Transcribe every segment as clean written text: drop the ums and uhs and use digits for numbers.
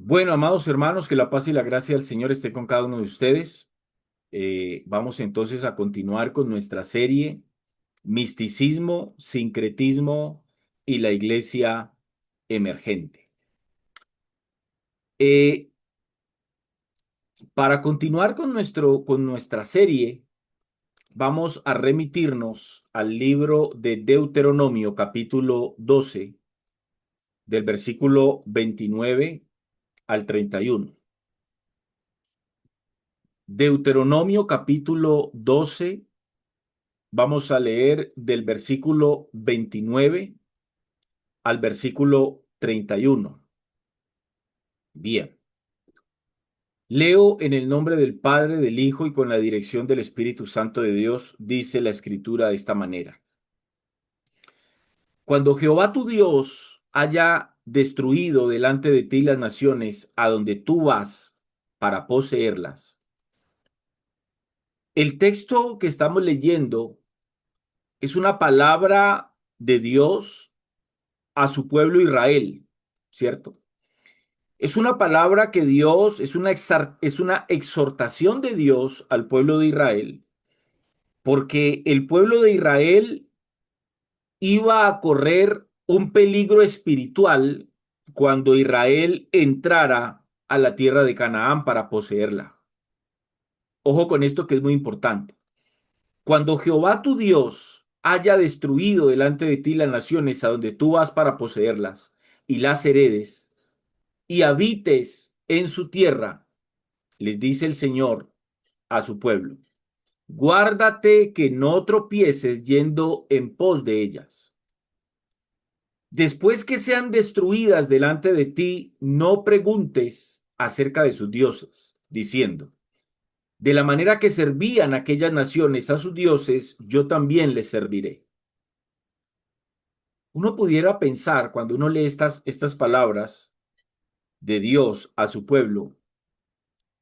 Bueno, amados hermanos, que la paz y la gracia del Señor esté con cada uno de ustedes. Vamos entonces a continuar con nuestra serie Misticismo, Sincretismo y la Iglesia Emergente. Eh, para continuar con nuestra serie, vamos a remitirnos al libro de Deuteronomio, capítulo 12, del versículo 29 al 31. Deuteronomio, capítulo 12. Vamos a leer del versículo 29 al versículo 31. Bien. Leo en el nombre del Padre, del Hijo y con la dirección del Espíritu Santo de Dios, dice la Escritura de esta manera. Cuando Jehová tu Dios haya destruido delante de ti las naciones a donde tú vas para poseerlas. El texto que estamos leyendo es una palabra de Dios a su pueblo Israel, ¿cierto? Es una palabra que Dios, es una exhortación de Dios al pueblo de Israel, porque el pueblo de Israel iba a correr un peligro espiritual cuando Israel entrara a la tierra de Canaán para poseerla. Ojo con esto que es muy importante. Cuando Jehová tu Dios haya destruido delante de ti las naciones a donde tú vas para poseerlas y las heredes y habites en su tierra, les dice el Señor a su pueblo: guárdate que no tropieces yendo en pos de ellas. Después que sean destruidas delante de ti, no preguntes acerca de sus dioses, diciendo: de la manera que servían aquellas naciones a sus dioses, yo también les serviré. Uno pudiera pensar, cuando uno lee estas palabras de Dios a su pueblo,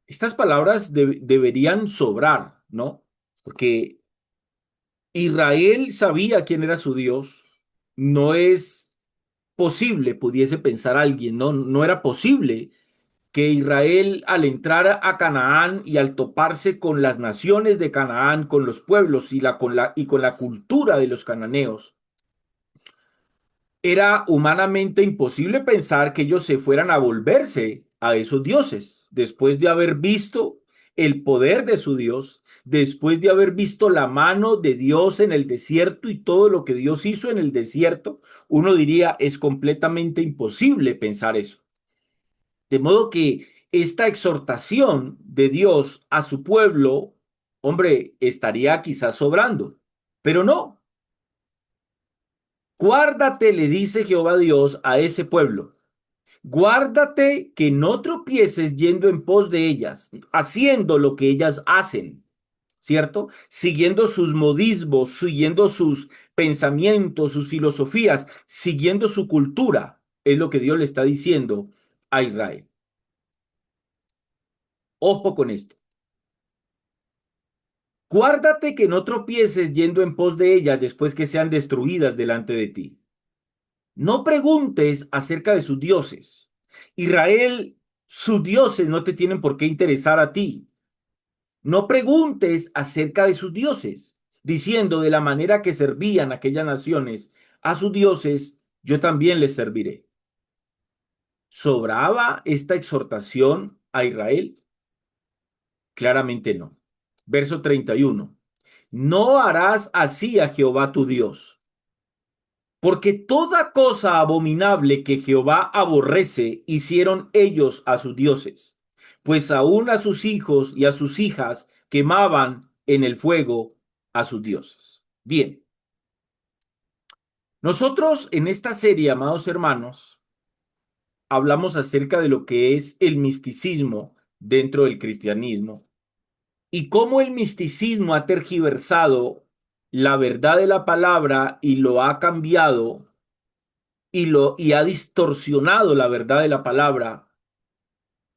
estas palabras deberían sobrar, ¿no? Porque Israel sabía quién era su Dios. No es posible, pudiese pensar alguien, no era posible que Israel, al entrar a Canaán y al toparse con las naciones de Canaán, con los pueblos y con la cultura de los cananeos, era humanamente imposible pensar que ellos se fueran a volverse a esos dioses después de haber visto el poder de su Dios, después de haber visto la mano de Dios en el desierto y todo lo que Dios hizo en el desierto. Uno diría, es completamente imposible pensar eso. De modo que esta exhortación de Dios a su pueblo, hombre, estaría quizás sobrando, pero no. Guárdate, le dice Jehová Dios a ese pueblo. Guárdate que no tropieces yendo en pos de ellas, haciendo lo que ellas hacen, ¿cierto? Siguiendo sus modismos, siguiendo sus pensamientos, sus filosofías, siguiendo su cultura, es lo que Dios le está diciendo a Israel. Ojo con esto. Guárdate que no tropieces yendo en pos de ellas después que sean destruidas delante de ti. No preguntes acerca de sus dioses. Israel, sus dioses no te tienen por qué interesar a ti. No preguntes acerca de sus dioses, diciendo: de la manera que servían aquellas naciones a sus dioses, yo también les serviré. ¿Sobraba esta exhortación a Israel? Claramente no. Verso 31. No harás así a Jehová tu Dios, porque toda cosa abominable que Jehová aborrece hicieron ellos a sus dioses, pues aún a sus hijos y a sus hijas quemaban en el fuego a sus dioses. Bien, nosotros en esta serie, amados hermanos, hablamos acerca de lo que es el misticismo dentro del cristianismo y cómo el misticismo ha tergiversado la verdad de la palabra y lo ha cambiado y ha distorsionado la verdad de la palabra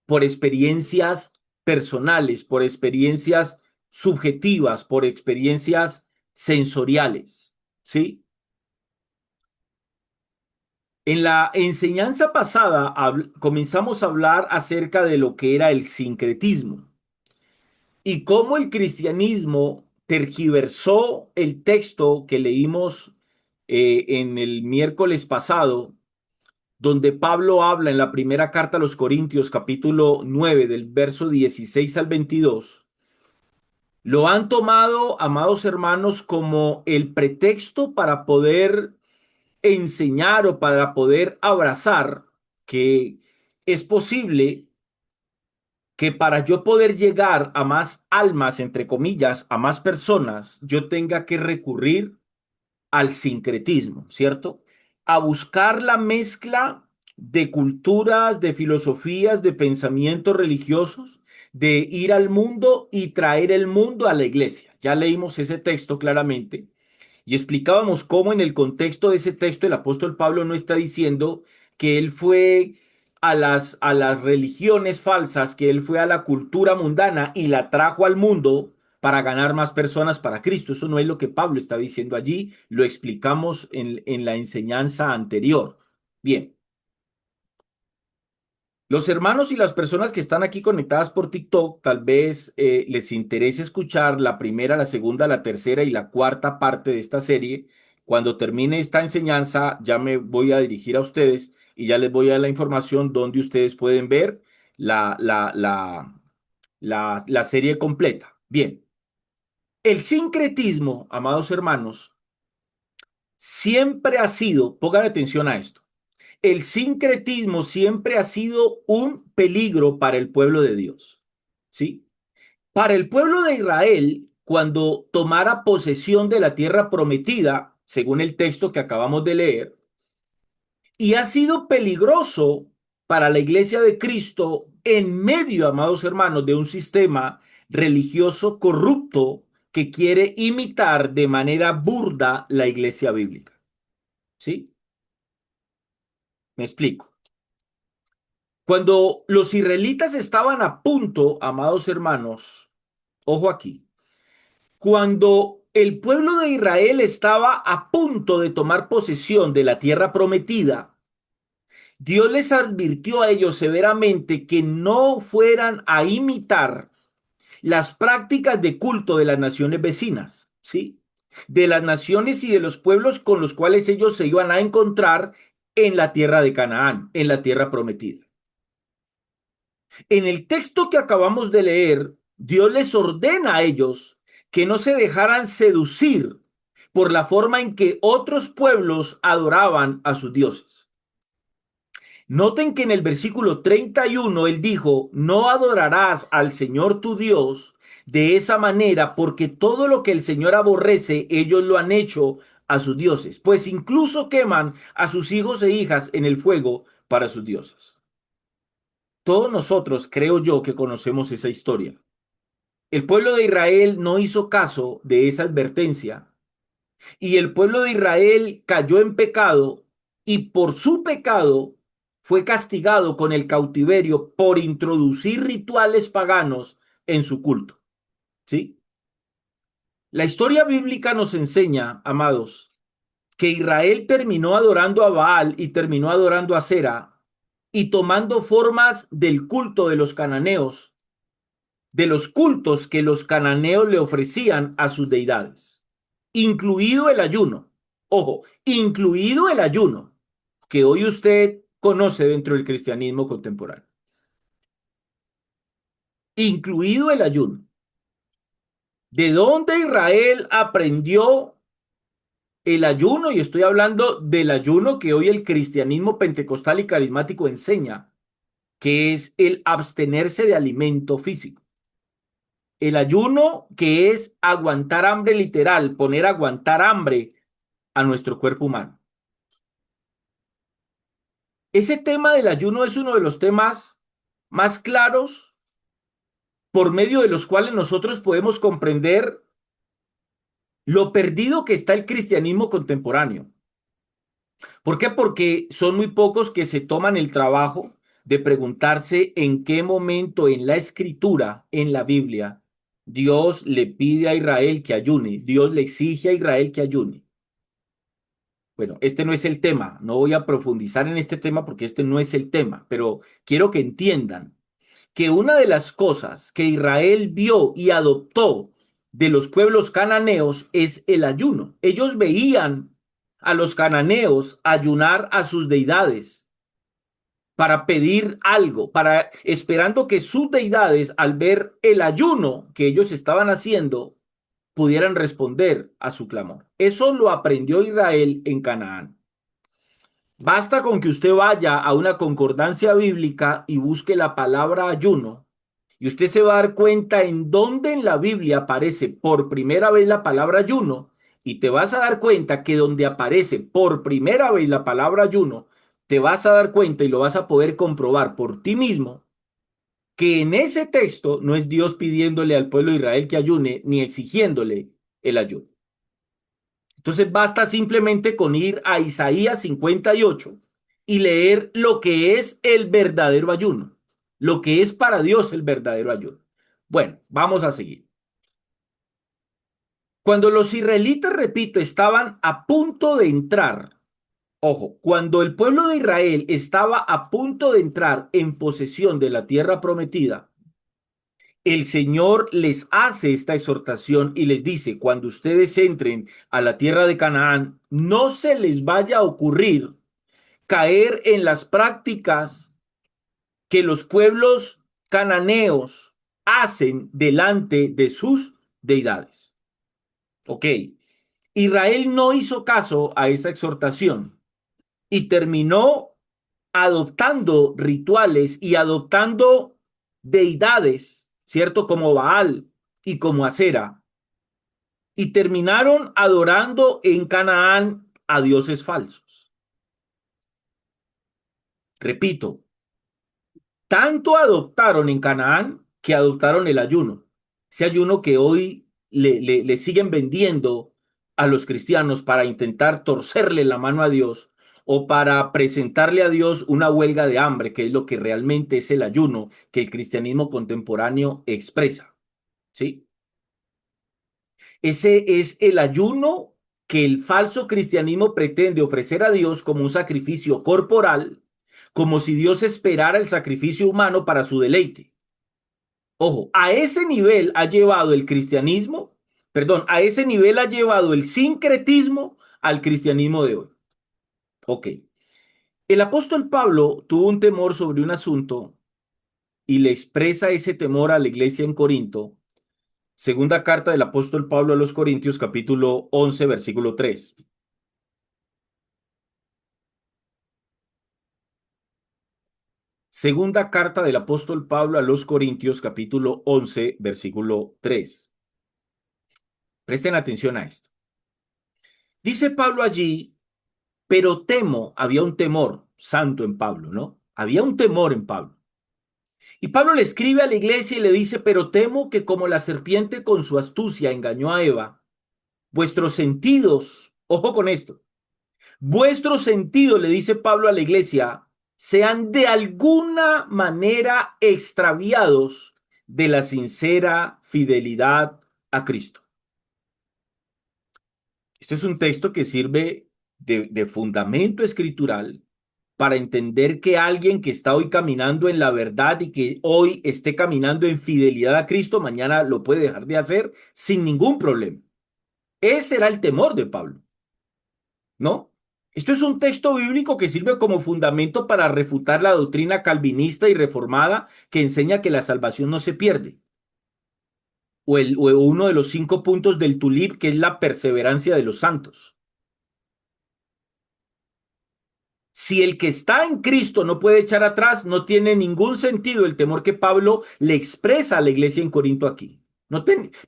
por experiencias personales, por experiencias subjetivas, por experiencias sensoriales, ¿sí? En la enseñanza pasada comenzamos a hablar acerca de lo que era el sincretismo y cómo el cristianismo tergiversó el texto que leímos en el miércoles pasado, donde Pablo habla en la primera carta a los Corintios, capítulo 9, del verso 16 al 22. Lo han tomado, amados hermanos, como el pretexto para poder enseñar o para poder abrazar que es posible que para yo poder llegar a más almas, entre comillas, a más personas, yo tenga que recurrir al sincretismo, ¿cierto? A buscar la mezcla de culturas, de filosofías, de pensamientos religiosos, de ir al mundo y traer el mundo a la iglesia. Ya leímos ese texto claramente y explicábamos cómo en el contexto de ese texto el apóstol Pablo no está diciendo que él fue a las religiones falsas, que él fue a la cultura mundana y la trajo al mundo para ganar más personas para Cristo. Eso no es lo que Pablo está diciendo allí, lo explicamos en la enseñanza anterior. Bien, los hermanos y las personas que están aquí conectadas por TikTok, tal vez les interese escuchar la primera, la segunda, la tercera y la cuarta parte de esta serie. Cuando termine esta enseñanza, ya me voy a dirigir a ustedes y ya les voy a dar la información donde ustedes pueden ver la, la, la, la serie completa. Bien, el sincretismo, amados hermanos, siempre ha sido, pongan atención a esto, el sincretismo siempre ha sido un peligro para el pueblo de Dios, ¿sí? Para el pueblo de Israel, cuando tomara posesión de la tierra prometida, según el texto que acabamos de leer, y ha sido peligroso para la iglesia de Cristo en medio, amados hermanos, de un sistema religioso corrupto que quiere imitar de manera burda la iglesia bíblica, ¿sí? Me explico. Cuando los israelitas estaban a punto, amados hermanos, ojo aquí, cuando el pueblo de Israel estaba a punto de tomar posesión de la tierra prometida, Dios les advirtió a ellos severamente que no fueran a imitar las prácticas de culto de las naciones vecinas, ¿sí? De las naciones y de los pueblos con los cuales ellos se iban a encontrar en la tierra de Canaán, en la tierra prometida. En el texto que acabamos de leer, Dios les ordena a ellos que no se dejaran seducir por la forma en que otros pueblos adoraban a sus dioses. Noten que en el versículo 31 él dijo, no adorarás al Señor tu Dios de esa manera, porque todo lo que el Señor aborrece, ellos lo han hecho a sus dioses, pues incluso queman a sus hijos e hijas en el fuego para sus dioses. Todos nosotros, creo yo, que conocemos esa historia. El pueblo de Israel no hizo caso de esa advertencia y el pueblo de Israel cayó en pecado y por su pecado fue castigado con el cautiverio por introducir rituales paganos en su culto. ¿Sí? La historia bíblica nos enseña, amados, que Israel terminó adorando a Baal y terminó adorando a Sera y tomando formas del culto de los cananeos, de los cultos que los cananeos le ofrecían a sus deidades, incluido el ayuno. Ojo, incluido el ayuno, que hoy usted conoce dentro del cristianismo contemporáneo. Incluido el ayuno. ¿De dónde Israel aprendió el ayuno? Y estoy hablando del ayuno que hoy el cristianismo pentecostal y carismático enseña, que es el abstenerse de alimento físico. El ayuno, que es aguantar hambre literal, poner a aguantar hambre a nuestro cuerpo humano. Ese tema del ayuno es uno de los temas más claros por medio de los cuales nosotros podemos comprender lo perdido que está el cristianismo contemporáneo. ¿Por qué? Porque son muy pocos que se toman el trabajo de preguntarse en qué momento en la escritura, en la Biblia, Dios le pide a Israel que ayune, Dios le exige a Israel que ayune. Bueno, este no es el tema, no voy a profundizar en este tema porque este no es el tema, pero quiero que entiendan que una de las cosas que Israel vio y adoptó de los pueblos cananeos es el ayuno. Ellos veían a los cananeos ayunar a sus deidades para pedir algo, para esperando que sus deidades, al ver el ayuno que ellos estaban haciendo, pudieran responder a su clamor. Eso lo aprendió Israel en Canaán. Basta con que usted vaya a una concordancia bíblica y busque la palabra ayuno, y usted se va a dar cuenta en dónde en la Biblia aparece por primera vez la palabra ayuno, y te vas a dar cuenta que donde aparece por primera vez la palabra ayuno, te vas a dar cuenta y lo vas a poder comprobar por ti mismo, que en ese texto no es Dios pidiéndole al pueblo de Israel que ayune ni exigiéndole el ayuno. Entonces basta simplemente con ir a Isaías 58 y leer lo que es el verdadero ayuno, lo que es para Dios el verdadero ayuno. Bueno, vamos a seguir. Cuando los israelitas, repito, estaban a punto de entrar, ojo, cuando el pueblo de Israel estaba a punto de entrar en posesión de la tierra prometida, el Señor les hace esta exhortación y les dice, cuando ustedes entren a la tierra de Canaán, no se les vaya a ocurrir caer en las prácticas que los pueblos cananeos hacen delante de sus deidades. Ok, Israel no hizo caso a esa exhortación y terminó adoptando rituales y adoptando deidades, ¿cierto? Como Baal y como Acera, y terminaron adorando en Canaán a dioses falsos. Repito, tanto adoptaron en Canaán que adoptaron el ayuno. Ese ayuno que hoy le siguen vendiendo a los cristianos para intentar torcerle la mano a Dios o para presentarle a Dios una huelga de hambre, que es lo que realmente es el ayuno que el cristianismo contemporáneo expresa. ¿Sí? Ese es el ayuno que el falso cristianismo pretende ofrecer a Dios como un sacrificio corporal, como si Dios esperara el sacrificio humano para su deleite. Ojo, a ese nivel ha llevado el cristianismo, perdón, a ese nivel ha llevado el sincretismo al cristianismo de hoy. Ok. El apóstol Pablo tuvo un temor sobre un asunto y le expresa ese temor a la iglesia en Corinto. Segunda carta del apóstol Pablo a los Corintios, capítulo 11, versículo 3. Segunda carta del apóstol Pablo a los Corintios, capítulo 11, versículo 3. Presten atención a esto. Dice Pablo allí, pero temo, había un temor santo en Pablo, ¿no? Había un temor en Pablo. Y Pablo le escribe a la iglesia y le dice, pero temo que como la serpiente con su astucia engañó a Eva, vuestros sentidos, ojo con esto, vuestros sentidos, le dice Pablo a la iglesia, sean de alguna manera extraviados de la sincera fidelidad a Cristo. Esto es un texto que sirve de fundamento escritural para entender que alguien que está hoy caminando en la verdad y que hoy esté caminando en fidelidad a Cristo, mañana lo puede dejar de hacer sin ningún problema. Ese era el temor de Pablo, ¿no? Esto es un texto bíblico que sirve como fundamento para refutar la doctrina calvinista y reformada que enseña que la salvación no se pierde. O uno de los 5 puntos del tulip, que es la perseverancia de los santos. Si el que está en Cristo no puede echar atrás, no tiene ningún sentido el temor que Pablo le expresa a la iglesia en Corinto aquí.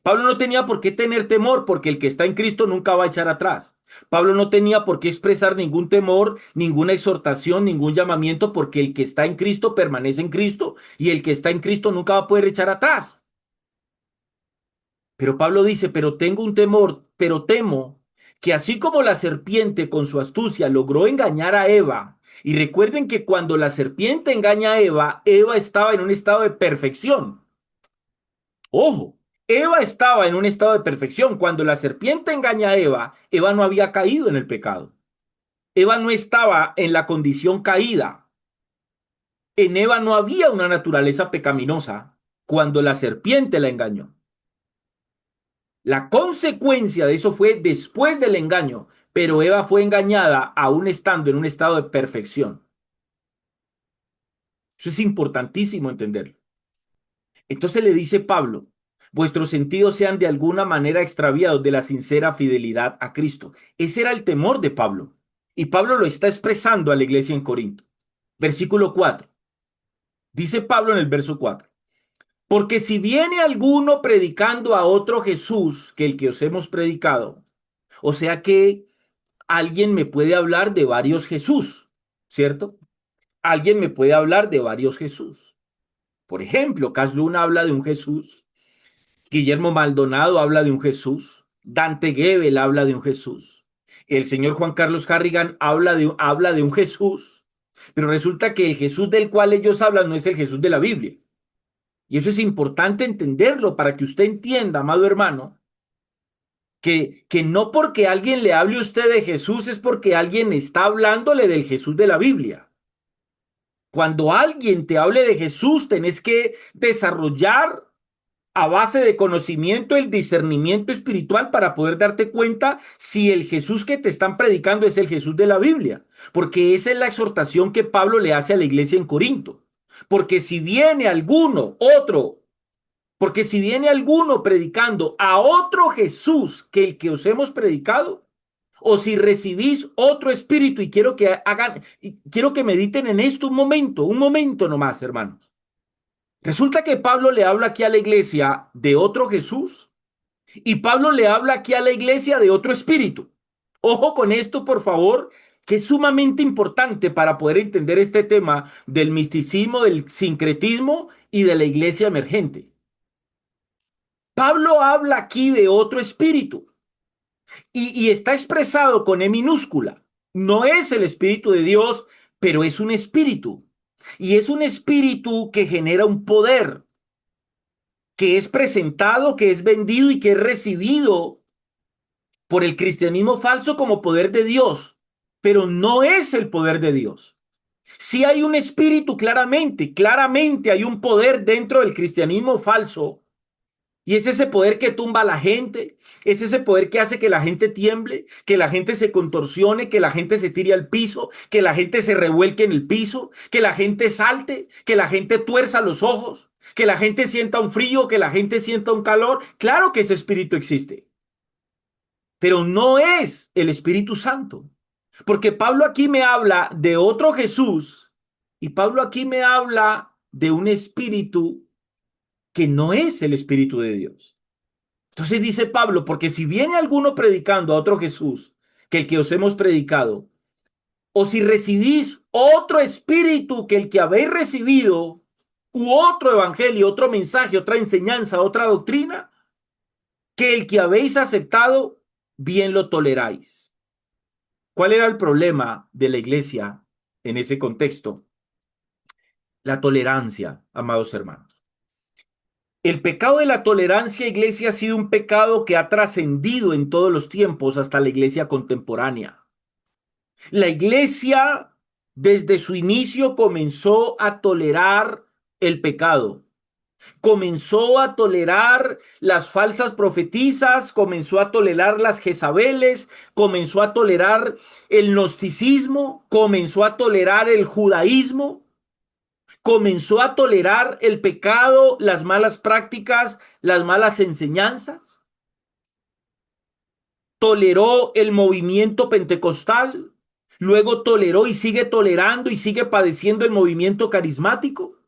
Pablo no tenía por qué tener temor porque el que está en Cristo nunca va a echar atrás. Pablo no tenía por qué expresar ningún temor, ninguna exhortación, ningún llamamiento porque el que está en Cristo permanece en Cristo y el que está en Cristo nunca va a poder echar atrás. Pero Pablo dice, pero tengo un temor, pero temo que así como la serpiente con su astucia logró engañar a Eva, y recuerden que cuando la serpiente engaña a Eva, Eva estaba en un estado de perfección. Ojo, Eva estaba en un estado de perfección. Cuando la serpiente engaña a Eva, Eva no había caído en el pecado. Eva no estaba en la condición caída. En Eva no había una naturaleza pecaminosa cuando la serpiente la engañó. La consecuencia de eso fue después del engaño, pero Eva fue engañada aún estando en un estado de perfección. Eso es importantísimo entenderlo. Entonces le dice Pablo, vuestros sentidos sean de alguna manera extraviados de la sincera fidelidad a Cristo. Ese era el temor de Pablo. Y Pablo lo está expresando a la iglesia en Corinto. Versículo 4. Dice Pablo en el verso 4. Porque si viene alguno predicando a otro Jesús que el que os hemos predicado, o sea que alguien me puede hablar de varios Jesús, ¿cierto? Alguien me puede hablar de varios Jesús. Por ejemplo, Cas Luna habla de un Jesús, Guillermo Maldonado habla de un Jesús, Dante Gebel habla de un Jesús, el señor Juan Carlos Harrigan habla de un Jesús, pero resulta que el Jesús del cual ellos hablan no es el Jesús de la Biblia. Y eso es importante entenderlo para que usted entienda, amado hermano, que no porque alguien le hable a usted de Jesús es porque alguien está hablándole del Jesús de la Biblia. Cuando alguien te hable de Jesús, tenés que desarrollar a base de conocimiento el discernimiento espiritual para poder darte cuenta si el Jesús que te están predicando es el Jesús de la Biblia. Porque esa es la exhortación que Pablo le hace a la iglesia en Corinto. Porque si viene alguno, otro, porque si viene alguno predicando a otro Jesús que el que os hemos predicado, o si recibís otro espíritu, y quiero que mediten en esto un momento nomás, hermanos. Resulta que Pablo le habla aquí a la iglesia de otro Jesús y Pablo le habla aquí a la iglesia de otro espíritu. Ojo con esto, por favor, que es sumamente importante para poder entender este tema del misticismo, del sincretismo y de la iglesia emergente. Pablo habla aquí de otro espíritu y está expresado con E minúscula. No es el espíritu de Dios, pero es un espíritu. Y es un espíritu que genera un poder, que es presentado, que es vendido y que es recibido por el cristianismo falso como poder de Dios, pero no es el poder de Dios. Si hay un espíritu claramente hay un poder dentro del cristianismo falso. Y es ese poder que tumba a la gente, es ese poder que hace que la gente tiemble, que la gente se contorsione, que la gente se tire al piso, que la gente se revuelque en el piso, que la gente salte, que la gente tuerza los ojos, que la gente sienta un frío, que la gente sienta un calor. Claro que ese espíritu existe, pero no es el Espíritu Santo. Porque Pablo aquí me habla de otro Jesús y Pablo aquí me habla de un espíritu que no es el Espíritu de Dios. Entonces dice Pablo, porque si viene alguno predicando a otro Jesús que el que os hemos predicado, o si recibís otro espíritu que el que habéis recibido, u otro evangelio, otro mensaje, otra enseñanza, otra doctrina, que el que habéis aceptado, bien lo toleráis. ¿Cuál era el problema de la iglesia en ese contexto? La tolerancia, amados hermanos. El pecado de la tolerancia, iglesia, ha sido un pecado que ha trascendido en todos los tiempos hasta la iglesia contemporánea. La iglesia, desde su inicio, comenzó a tolerar el pecado. Comenzó a tolerar las falsas profetizas, comenzó a tolerar las Jezabeles, comenzó a tolerar el gnosticismo, comenzó a tolerar el judaísmo, comenzó a tolerar el pecado, las malas prácticas, las malas enseñanzas, toleró el movimiento pentecostal, luego toleró y sigue tolerando y sigue padeciendo el movimiento carismático,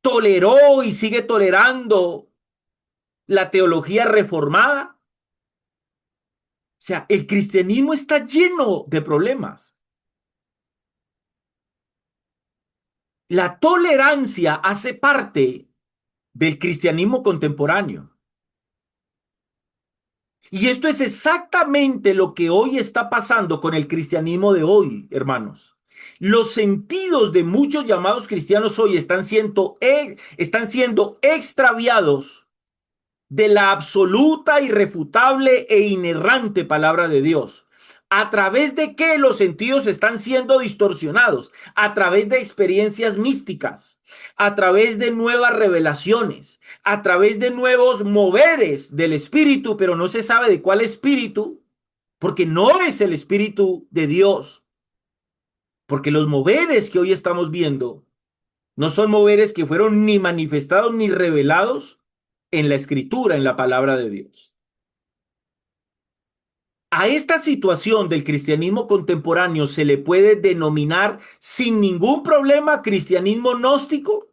toleró y sigue tolerando la teología reformada. O sea, el cristianismo está lleno de problemas. La tolerancia hace parte del cristianismo contemporáneo. Y esto es exactamente lo que hoy está pasando con el cristianismo de hoy, hermanos. Los sentidos de muchos llamados cristianos hoy están siendo extraviados de la absoluta, irrefutable e inerrante palabra de Dios. ¿A través de qué los sentidos están siendo distorsionados? A través de experiencias místicas, a través de nuevas revelaciones, a través de nuevos moveres del espíritu, pero no se sabe de cuál espíritu, porque no es el espíritu de Dios, porque los moveres que hoy estamos viendo no son moveres que fueron ni manifestados ni revelados en la escritura, en la palabra de Dios. A esta situación del cristianismo contemporáneo se le puede denominar sin ningún problema cristianismo gnóstico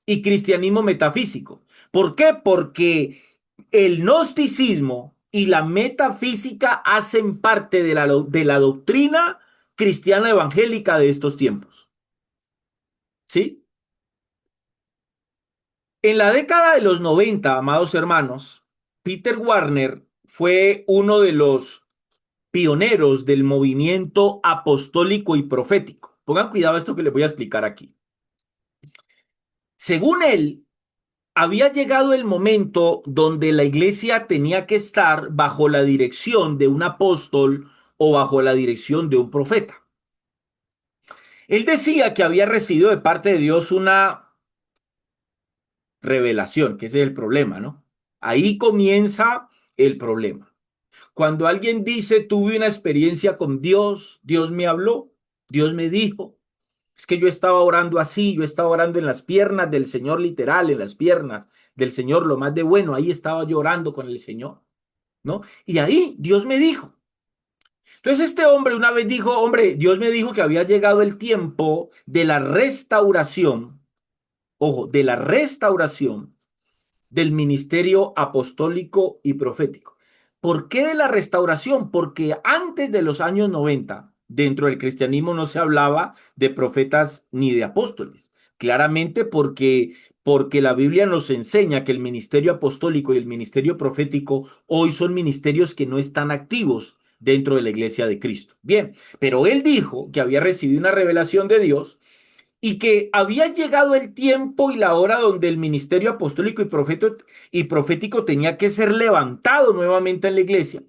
y cristianismo metafísico. ¿Por qué? Porque el gnosticismo y la metafísica hacen parte de la doctrina cristiana evangélica de estos tiempos. ¿Sí? En la década de los 90, amados hermanos, Peter Warner fue uno de los pioneros del movimiento apostólico y profético. Pongan cuidado a esto que les voy a explicar aquí. Según él, había llegado el momento donde la iglesia tenía que estar bajo la dirección de un apóstol o bajo la dirección de un profeta. Él decía que había recibido de parte de Dios una revelación, que ese es el problema, ¿no? Ahí comienza el problema. Cuando alguien dice, tuve una experiencia con Dios, Dios me habló, Dios me dijo, es que yo estaba orando así, yo estaba orando en las piernas del Señor, literal, en las piernas del Señor, lo más de bueno, ahí estaba yo orando con el Señor, ¿no? Y ahí Dios me dijo. Entonces este hombre una vez dijo, hombre, Dios me dijo que había llegado el tiempo de la restauración, ojo, de la restauración del ministerio apostólico y profético. ¿Por qué de la restauración? Porque antes de los años 90, dentro del cristianismo no se hablaba de profetas ni de apóstoles. Claramente porque la Biblia nos enseña que el ministerio apostólico y el ministerio profético hoy son ministerios que no están activos dentro de la iglesia de Cristo. Bien, pero él dijo que había recibido una revelación de Dios y que había llegado el tiempo y la hora donde el ministerio apostólico y profético tenía que ser levantado nuevamente en la iglesia,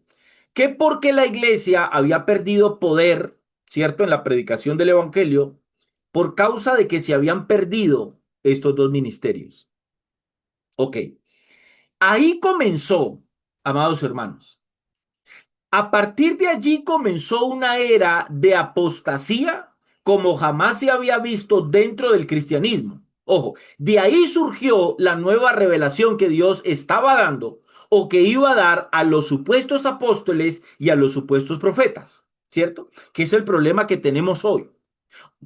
que porque la iglesia había perdido poder, ¿cierto?, en la predicación del evangelio, por causa de que se habían perdido estos dos ministerios. Ok, ahí comenzó, amados hermanos. A partir de allí comenzó una era de apostasía como jamás se había visto dentro del cristianismo. Ojo, de ahí surgió la nueva revelación que Dios estaba dando o que iba a dar a los supuestos apóstoles y a los supuestos profetas, ¿cierto? Que es el problema que tenemos hoy.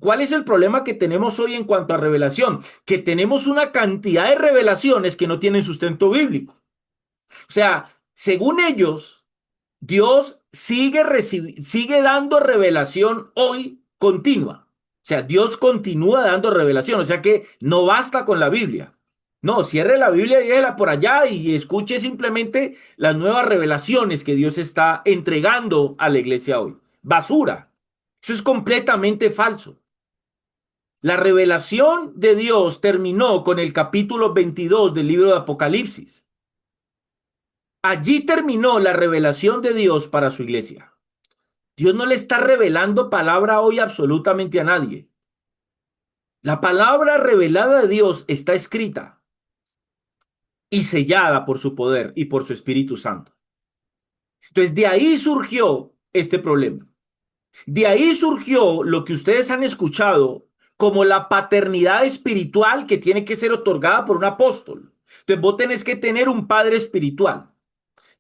¿Cuál es el problema que tenemos hoy en cuanto a revelación? Que tenemos una cantidad de revelaciones que no tienen sustento bíblico. O sea, según ellos, Dios sigue dando revelación hoy continua. O sea, Dios continúa dando revelación. O sea que no basta con la Biblia. No, cierre la Biblia y déjela por allá y escuche simplemente las nuevas revelaciones que Dios está entregando a la iglesia hoy. Basura. Eso es completamente falso. La revelación de Dios terminó con el capítulo 22 del libro de Apocalipsis. Allí terminó la revelación de Dios para su iglesia. Dios no le está revelando palabra hoy absolutamente a nadie. La palabra revelada de Dios está escrita y sellada por su poder y por su Espíritu Santo. Entonces, de ahí surgió este problema. De ahí surgió lo que ustedes han escuchado como la paternidad espiritual que tiene que ser otorgada por un apóstol. Entonces, vos tenés que tener un padre espiritual.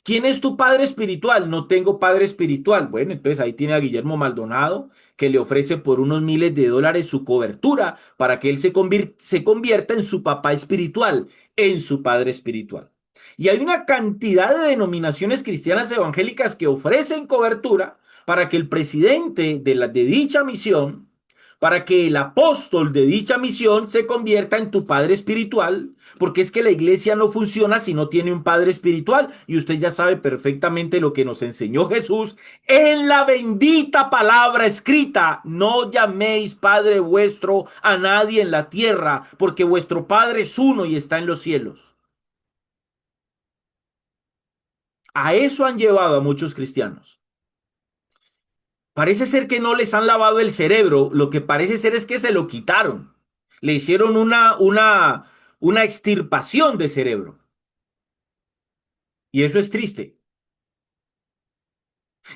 ¿Quién es tu padre espiritual? No tengo padre espiritual. Bueno, entonces ahí tiene a Guillermo Maldonado, que le ofrece por unos miles de dólares su cobertura para que él se convierta en su papá espiritual, en su padre espiritual. Y hay una cantidad de denominaciones cristianas evangélicas que ofrecen cobertura para que el presidente de dicha misión, para que el apóstol de dicha misión se convierta en tu padre espiritual, porque es que la iglesia no funciona si no tiene un padre espiritual, y usted ya sabe perfectamente lo que nos enseñó Jesús en la bendita palabra escrita: no llaméis padre vuestro a nadie en la tierra, porque vuestro padre es uno y está en los cielos. A eso han llevado a muchos cristianos. Parece ser que no les han lavado el cerebro, lo que parece ser es que se lo quitaron. Le hicieron una extirpación de cerebro. Y eso es triste.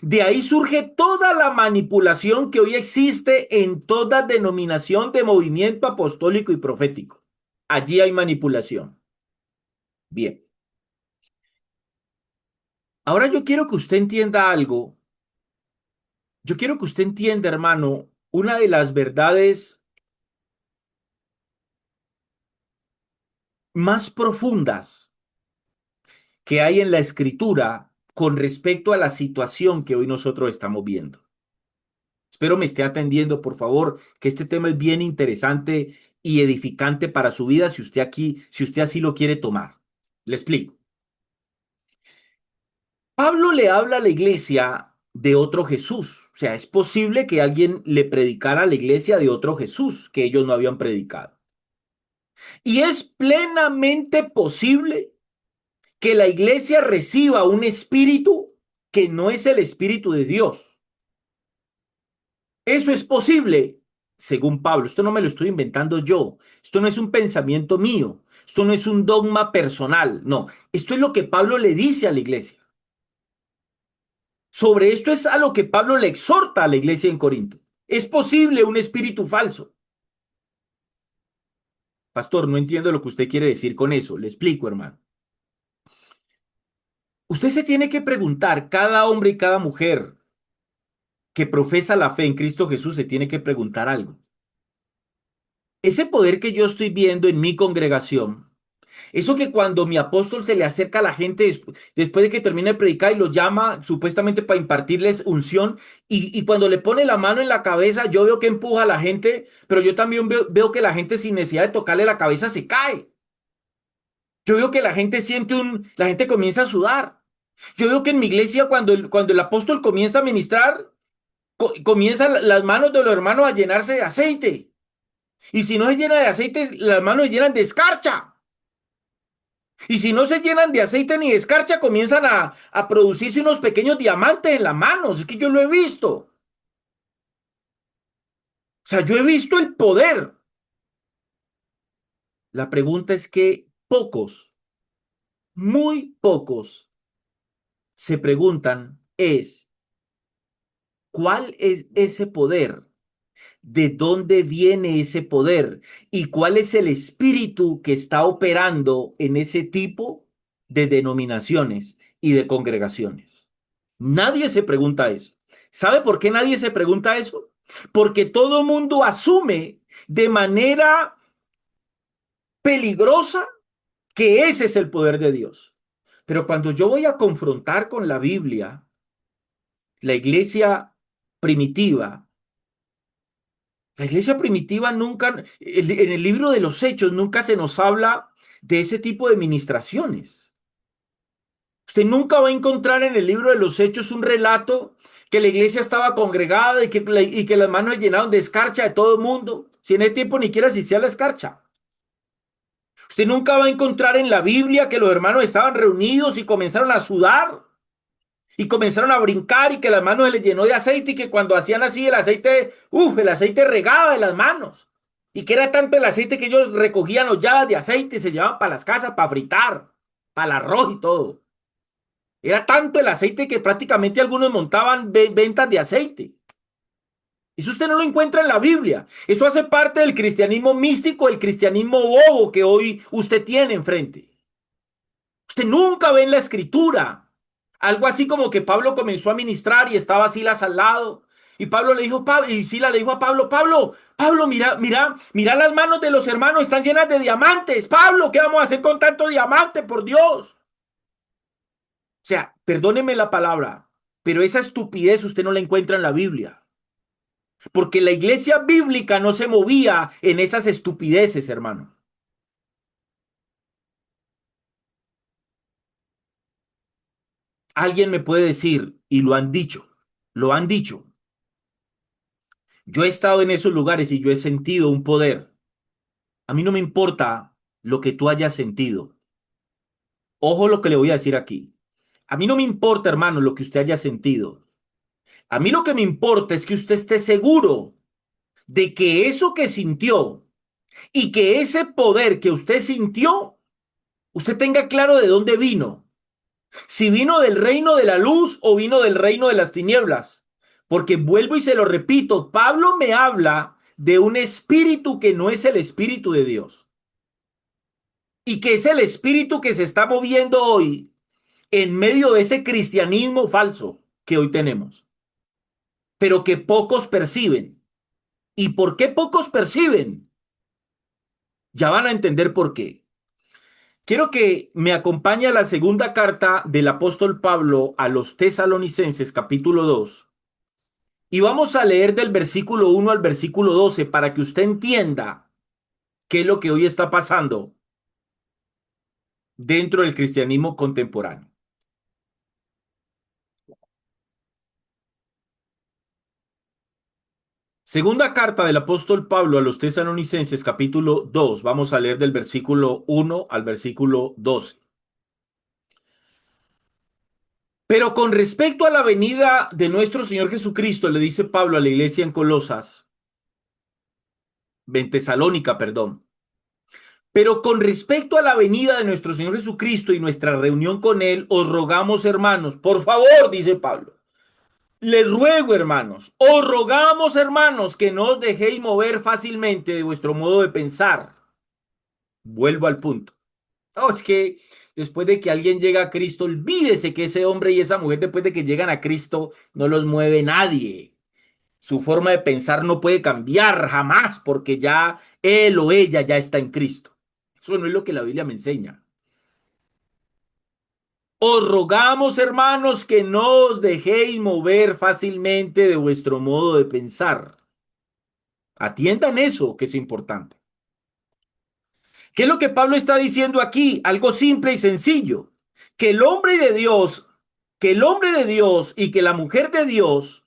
De ahí surge toda la manipulación que hoy existe en toda denominación de movimiento apostólico y profético. Allí hay manipulación. Bien. Ahora yo quiero que usted entienda algo. Yo quiero que usted entienda, hermano, una de las verdades más profundas que hay en la escritura con respecto a la situación que hoy nosotros estamos viendo. Espero me esté atendiendo, por favor, que este tema es bien interesante y edificante para su vida si usted así lo quiere tomar. Le explico. Pablo le habla a la iglesia de otro Jesús. O sea, es posible que alguien le predicara a la iglesia de otro Jesús que ellos no habían predicado. Y es plenamente posible que la iglesia reciba un espíritu que no es el espíritu de Dios. Eso es posible, según Pablo. Esto no me lo estoy inventando yo. Esto no es un pensamiento mío. Esto no es un dogma personal. No, esto es lo que Pablo le dice a la iglesia. Sobre esto es a lo que Pablo le exhorta a la iglesia en Corinto. Es posible un espíritu falso. Pastor, no entiendo lo que usted quiere decir con eso. Le explico, hermano. Usted se tiene que preguntar, cada hombre y cada mujer que profesa la fe en Cristo Jesús se tiene que preguntar algo. Ese poder que yo estoy viendo en mi congregación, eso que cuando mi apóstol se le acerca a la gente después de que termine de predicar y los llama supuestamente para impartirles unción y cuando le pone la mano en la cabeza, yo veo que empuja a la gente, pero yo también veo que la gente sin necesidad de tocarle la cabeza se cae. Yo veo que la gente la gente comienza a sudar. Yo veo que en mi iglesia cuando el apóstol comienza a ministrar, comienzan las manos de los hermanos a llenarse de aceite. Y si no se llena de aceite, las manos se llenan de escarcha. Y si no se llenan de aceite ni de escarcha, comienzan a producirse unos pequeños diamantes en las manos. Es que yo lo he visto. O sea, yo he visto el poder. La pregunta es que pocos, muy pocos, se preguntan ¿cuál es ese poder? ¿De dónde viene ese poder? ¿Y cuál es el espíritu que está operando en ese tipo de denominaciones y de congregaciones? Nadie se pregunta eso. ¿Sabe por qué nadie se pregunta eso? Porque todo mundo asume de manera peligrosa que ese es el poder de Dios. Pero cuando yo voy a confrontar con la Biblia, la iglesia primitiva, la iglesia primitiva nunca, en el libro de los Hechos, nunca se nos habla de ese tipo de ministraciones. Usted nunca va a encontrar en el libro de los Hechos un relato que la iglesia estaba congregada y que las manos se llenaron de escarcha de todo el mundo. Si en ese tiempo ni siquiera existía la escarcha. Usted nunca va a encontrar en la Biblia que los hermanos estaban reunidos y comenzaron a sudar y comenzaron a brincar y que las manos se les llenó de aceite y que cuando hacían así el aceite regaba de las manos. Y que era tanto el aceite que ellos recogían holladas de aceite y se llevaban para las casas para fritar, para el arroz y todo. Era tanto el aceite que prácticamente algunos montaban ventas de aceite. Eso usted no lo encuentra en la Biblia. Eso hace parte del cristianismo místico, el cristianismo bobo que hoy usted tiene enfrente. Usted nunca ve en la escritura algo así como que Pablo comenzó a ministrar y estaba Silas al lado. Y Pablo le dijo, y Silas le dijo a Pablo, Pablo, mira las manos de los hermanos, están llenas de diamantes. Pablo, ¿qué vamos a hacer con tanto diamante, por Dios? O sea, perdóneme la palabra, pero esa estupidez usted no la encuentra en la Biblia. Porque la iglesia bíblica no se movía en esas estupideces, hermano. Alguien me puede decir, y lo han dicho. Yo he estado en esos lugares y yo he sentido un poder. A mí no me importa lo que tú hayas sentido. Ojo lo que le voy a decir aquí. A mí no me importa, hermano, lo que usted haya sentido. A mí lo que me importa es que usted esté seguro de que eso que sintió y que ese poder que usted sintió, usted tenga claro de dónde vino. Si vino del reino de la luz o vino del reino de las tinieblas. Porque vuelvo y se lo repito, Pablo me habla de un espíritu que no es el espíritu de Dios. Y que es el espíritu que se está moviendo hoy en medio de ese cristianismo falso que hoy tenemos. Pero que pocos perciben. ¿Y por qué pocos perciben? Ya van a entender por qué. Quiero que me acompañe a la segunda carta del apóstol Pablo a los Tesalonicenses, capítulo 2. Y vamos a leer del versículo 1 al versículo 12 para que usted entienda qué es lo que hoy está pasando dentro del cristianismo contemporáneo. Segunda carta del apóstol Pablo a los Tesalonicenses, capítulo 2. Vamos a leer del versículo 1 al versículo 12. Pero con respecto a la venida de nuestro Señor Jesucristo, le dice Pablo a la iglesia en Colosas, en Tesalónica, perdón. Pero con respecto a la venida de nuestro Señor Jesucristo y nuestra reunión con Él, os rogamos, hermanos, por favor, dice Pablo, les ruego, hermanos, os rogamos, hermanos, que no os dejéis mover fácilmente de vuestro modo de pensar. Vuelvo al punto. No, es que después de que alguien llega a Cristo, olvídese que ese hombre y esa mujer, después de que llegan a Cristo, no los mueve nadie. Su forma de pensar no puede cambiar jamás porque ya él o ella ya está en Cristo. Eso no es lo que la Biblia me enseña. Os rogamos, hermanos, que no os dejéis mover fácilmente de vuestro modo de pensar. Atiendan eso, que es importante. ¿Qué es lo que Pablo está diciendo aquí? Algo simple y sencillo. Que el hombre de Dios, que el hombre de Dios y que la mujer de Dios,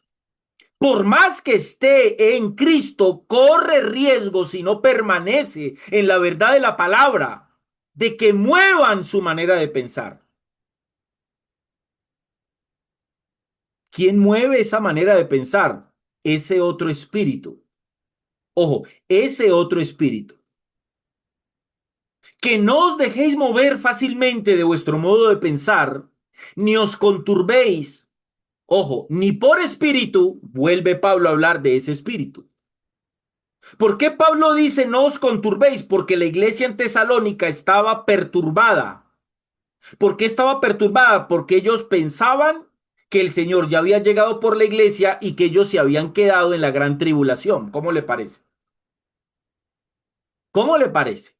por más que esté en Cristo, corre riesgo si no permanece en la verdad de la palabra, de que muevan su manera de pensar. ¿Quién mueve esa manera de pensar? Ese otro espíritu. Ojo, ese otro espíritu. Que no os dejéis mover fácilmente de vuestro modo de pensar, ni os conturbéis. Ojo, ni por espíritu, vuelve Pablo a hablar de ese espíritu. ¿Por qué Pablo dice no os conturbéis? Porque la iglesia en Tesalónica estaba perturbada. ¿Por qué estaba perturbada? Porque ellos pensaban que el Señor ya había llegado por la iglesia y que ellos se habían quedado en la gran tribulación. ¿Cómo le parece? ¿Cómo le parece?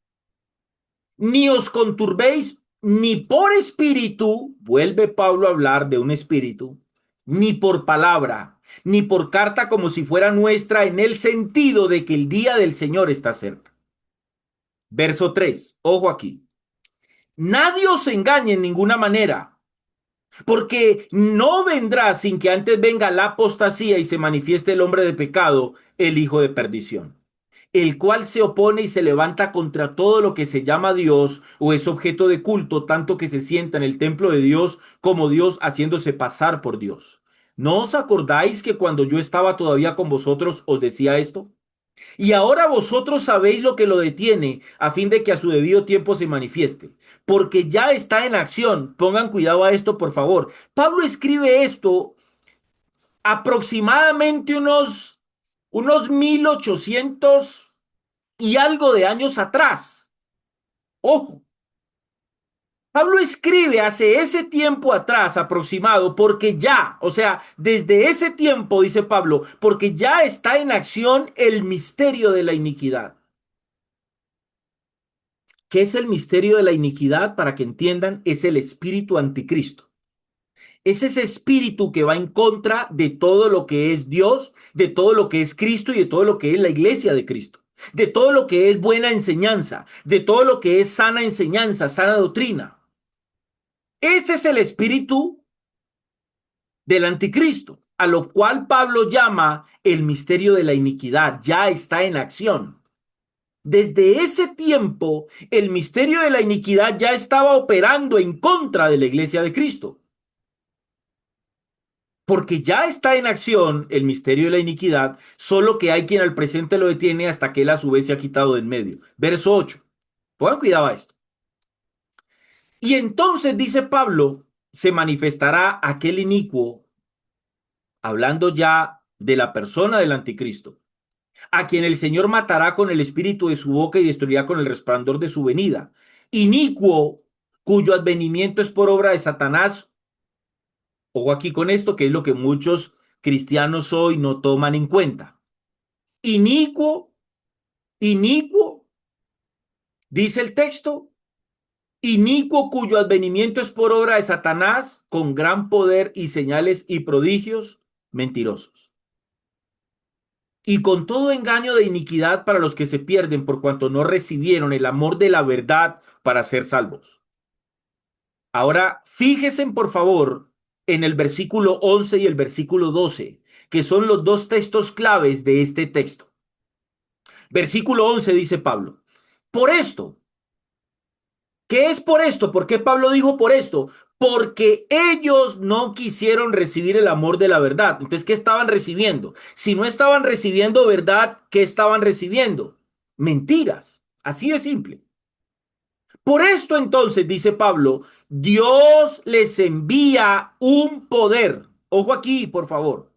Ni os conturbéis, ni por espíritu, vuelve Pablo a hablar de un espíritu, ni por palabra, ni por carta como si fuera nuestra en el sentido de que el día del Señor está cerca. Verso 3, ojo aquí. Nadie os engañe en ninguna manera, porque no vendrá sin que antes venga la apostasía y se manifieste el hombre de pecado, el hijo de perdición, el cual se opone y se levanta contra todo lo que se llama Dios o es objeto de culto, tanto que se sienta en el templo de Dios como Dios, haciéndose pasar por Dios. ¿No os acordáis que cuando yo estaba todavía con vosotros os decía esto? Y ahora vosotros sabéis lo que lo detiene, a fin de que a su debido tiempo se manifieste, porque ya está en acción. Pongan cuidado a esto, por favor. Pablo escribe esto aproximadamente unos 1800 y algo de años atrás. Ojo, Pablo escribe hace ese tiempo atrás aproximado porque ya, o sea, desde ese tiempo, dice Pablo, porque ya está en acción el misterio de la iniquidad. ¿Qué es el misterio de la iniquidad? Para que entiendan, es el espíritu anticristo. Es ese espíritu que va en contra de todo lo que es Dios, de todo lo que es Cristo y de todo lo que es la iglesia de Cristo, de todo lo que es buena enseñanza, de todo lo que es sana enseñanza, sana doctrina. Ese es el espíritu del anticristo, a lo cual Pablo llama el misterio de la iniquidad. Ya está en acción. Desde ese tiempo, el misterio de la iniquidad ya estaba operando en contra de la iglesia de Cristo. porque ya está en acción el misterio de la iniquidad, solo que hay quien al presente lo detiene hasta que él a su vez se ha quitado de en medio. Verso 8. Pongan cuidado a esto. Y entonces, dice Pablo, se manifestará aquel inicuo, hablando ya de la persona del anticristo, a quien el Señor matará con el espíritu de su boca y destruirá con el resplandor de su venida. Inicuo, cuyo advenimiento es por obra de Satanás. Ojo aquí con esto, que es lo que muchos cristianos hoy no toman en cuenta. Inicuo, inicuo, dice el texto, inicuo cuyo advenimiento es por obra de Satanás, con gran poder y señales y prodigios mentirosos. Y con todo engaño de iniquidad para los que se pierden por cuanto no recibieron el amor de la verdad para ser salvos. Ahora, fíjense por favor en el versículo 11 y el versículo 12, que son los dos textos claves de este texto. Versículo 11 dice Pablo, por esto, ¿qué es por esto? ¿Por qué Pablo dijo por esto? Porque ellos no quisieron recibir el amor de la verdad. Entonces, ¿qué estaban recibiendo? Si no estaban recibiendo verdad, ¿qué estaban recibiendo? Mentiras. Así de simple. Por esto entonces, dice Pablo, Dios les envía un poder. Ojo aquí, por favor.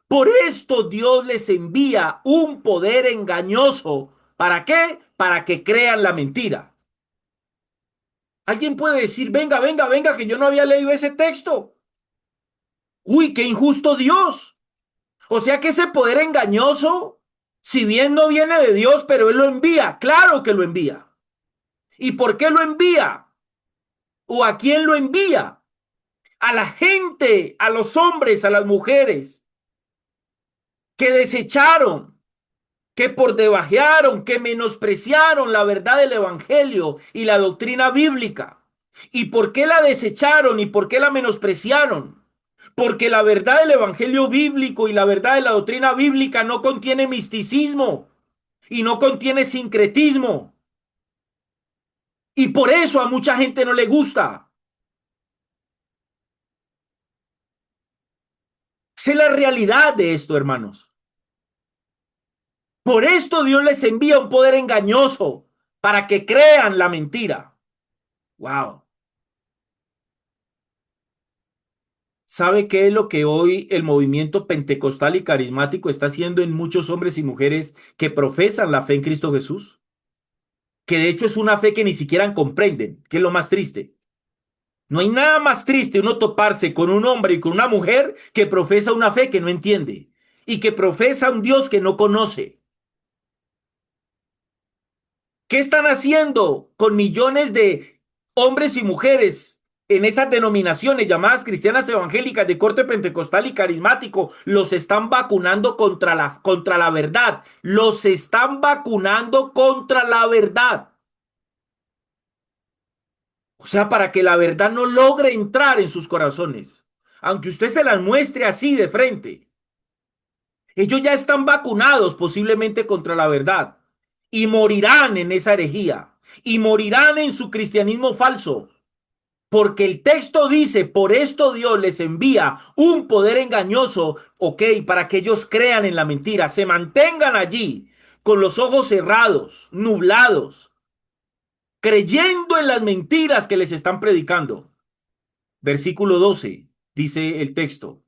Por esto Dios les envía un poder engañoso. ¿Para qué? Para que crean la mentira. Alguien puede decir, venga, venga, venga, que yo no había leído ese texto. Uy, qué injusto Dios. O sea que ese poder engañoso, si bien no viene de Dios, pero Él lo envía. Claro que lo envía. ¿Y por qué lo envía? ¿O a quién lo envía? A la gente, a los hombres, a las mujeres que desecharon, que por debajearon, que menospreciaron la verdad del evangelio y la doctrina bíblica. ¿Y por qué la desecharon y por qué la menospreciaron? Porque la verdad del evangelio bíblico y la verdad de la doctrina bíblica no contiene misticismo y no contiene sincretismo. Y por eso a mucha gente no le gusta. Esa es la realidad de esto, hermanos. Por esto Dios les envía un poder engañoso para que crean la mentira. Wow. ¿Sabe qué es lo que hoy el movimiento pentecostal y carismático está haciendo en muchos hombres y mujeres que profesan la fe en Cristo Jesús? Que de hecho es una fe que ni siquiera comprenden, que es lo más triste. No hay nada más triste uno toparse con un hombre y con una mujer que profesa una fe que no entiende y que profesa un Dios que no conoce. ¿Qué están haciendo con millones de hombres y mujeres en esas denominaciones llamadas cristianas evangélicas de corte pentecostal y carismático? Los están vacunando contra la verdad. Los están vacunando contra la verdad. O sea, para que la verdad no logre entrar en sus corazones. Aunque usted se las muestre así de frente. Ellos ya están vacunados posiblemente contra la verdad y morirán en esa herejía y morirán en su cristianismo falso. Porque el texto dice, por esto Dios les envía un poder engañoso, ok, para que ellos crean en la mentira, se mantengan allí con los ojos cerrados, nublados, creyendo en las mentiras que les están predicando. Versículo 12, dice el texto,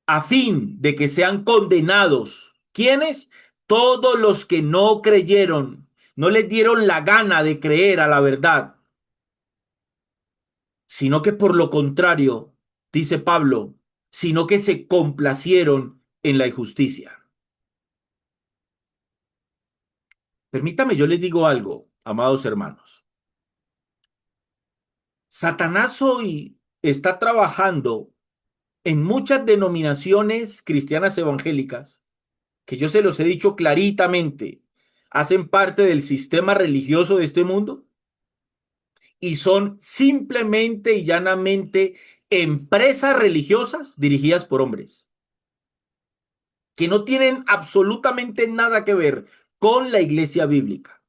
a fin de que sean condenados. ¿Quiénes? Todos los que no creyeron, no les dieron la gana de creer a la verdad, sino que por lo contrario, dice Pablo, sino que se complacieron en la injusticia. Permítame, yo les digo algo, amados hermanos. Satanás hoy está trabajando en muchas denominaciones cristianas evangélicas que yo se los he dicho claritamente, hacen parte del sistema religioso de este mundo y son simplemente y llanamente empresas religiosas dirigidas por hombres que no tienen absolutamente nada que ver con la iglesia bíblica.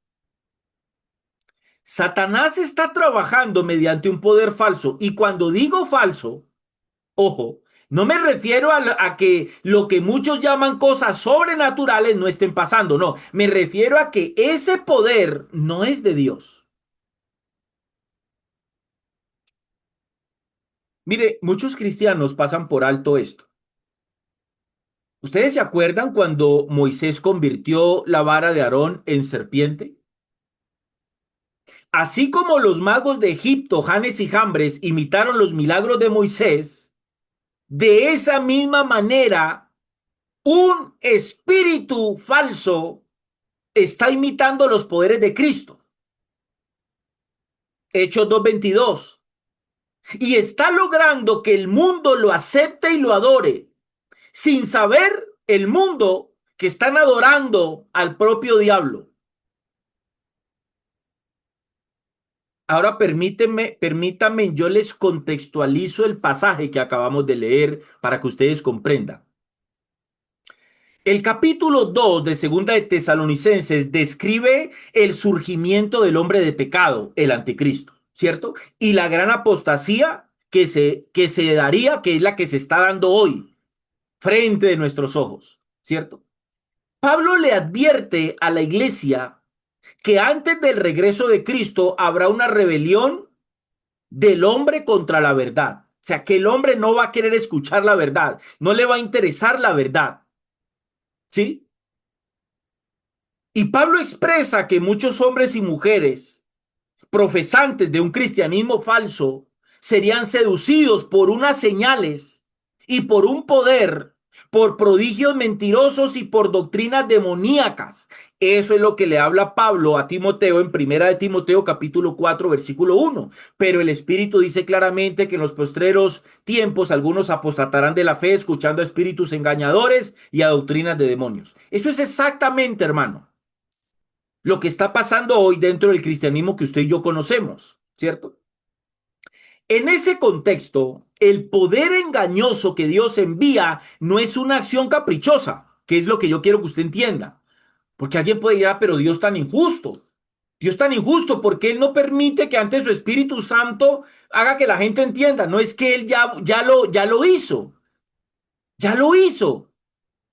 Satanás está trabajando mediante un poder falso y cuando digo falso, ojo, No me refiero a que lo que muchos llaman cosas sobrenaturales no estén pasando, no, me refiero a que ese poder no es de Dios. Mire, muchos cristianos pasan por alto esto. ¿Ustedes se acuerdan cuando Moisés convirtió la vara de Aarón en serpiente? Así como los magos de Egipto, Janes y Jambres, imitaron los milagros de Moisés, de esa misma manera, un espíritu falso está imitando los poderes de Cristo. Hechos 2:22. Y está logrando que el mundo lo acepte y lo adore, sin saber el mundo que están adorando al propio diablo. Ahora permítanme, yo les contextualizo el pasaje que acabamos de leer para que ustedes comprendan. El capítulo 2 de Segunda de Tesalonicenses describe el surgimiento del hombre de pecado, el anticristo, ¿cierto? Y la gran apostasía que se daría, que es la que se está dando hoy, frente de nuestros ojos, ¿cierto? Pablo le advierte a la iglesia que antes del regreso de Cristo habrá una rebelión del hombre contra la verdad. O sea, que el hombre no va a querer escuchar la verdad, no le va a interesar la verdad, ¿sí? Y Pablo expresa que muchos hombres y mujeres profesantes de un cristianismo falso serían seducidos por unas señales y por un poder, por prodigios mentirosos y por doctrinas demoníacas. Eso es lo que le habla Pablo a Timoteo en Primera de Timoteo capítulo 4 versículo 1. Pero el Espíritu dice claramente que en los postreros tiempos algunos apostatarán de la fe escuchando a espíritus engañadores y a doctrinas de demonios. Eso es exactamente, hermano, lo que está pasando hoy dentro del cristianismo que usted y yo conocemos, ¿cierto? En ese contexto, el poder engañoso que Dios envía no es una acción caprichosa, que es lo que yo quiero que usted entienda. Porque alguien puede decir, ah, pero Dios tan injusto. Dios tan injusto porque Él no permite que ante su Espíritu Santo haga que la gente entienda. No es que Él ya lo hizo. Ya lo hizo.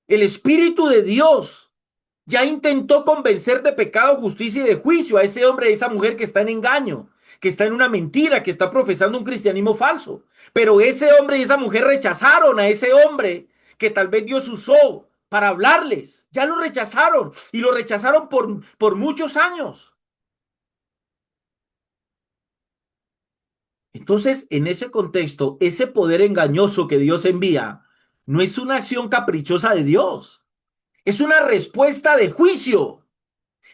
El Espíritu de Dios ya intentó convencer de pecado, justicia y de juicio a ese hombre y a esa mujer que está en engaño, que está en una mentira, que está profesando un cristianismo falso. Pero ese hombre y esa mujer rechazaron a ese hombre que tal vez Dios usó para hablarles. Ya lo rechazaron y lo rechazaron por muchos años. Entonces, en ese contexto, ese poder engañoso que Dios envía no es una acción caprichosa de Dios, es una respuesta de juicio.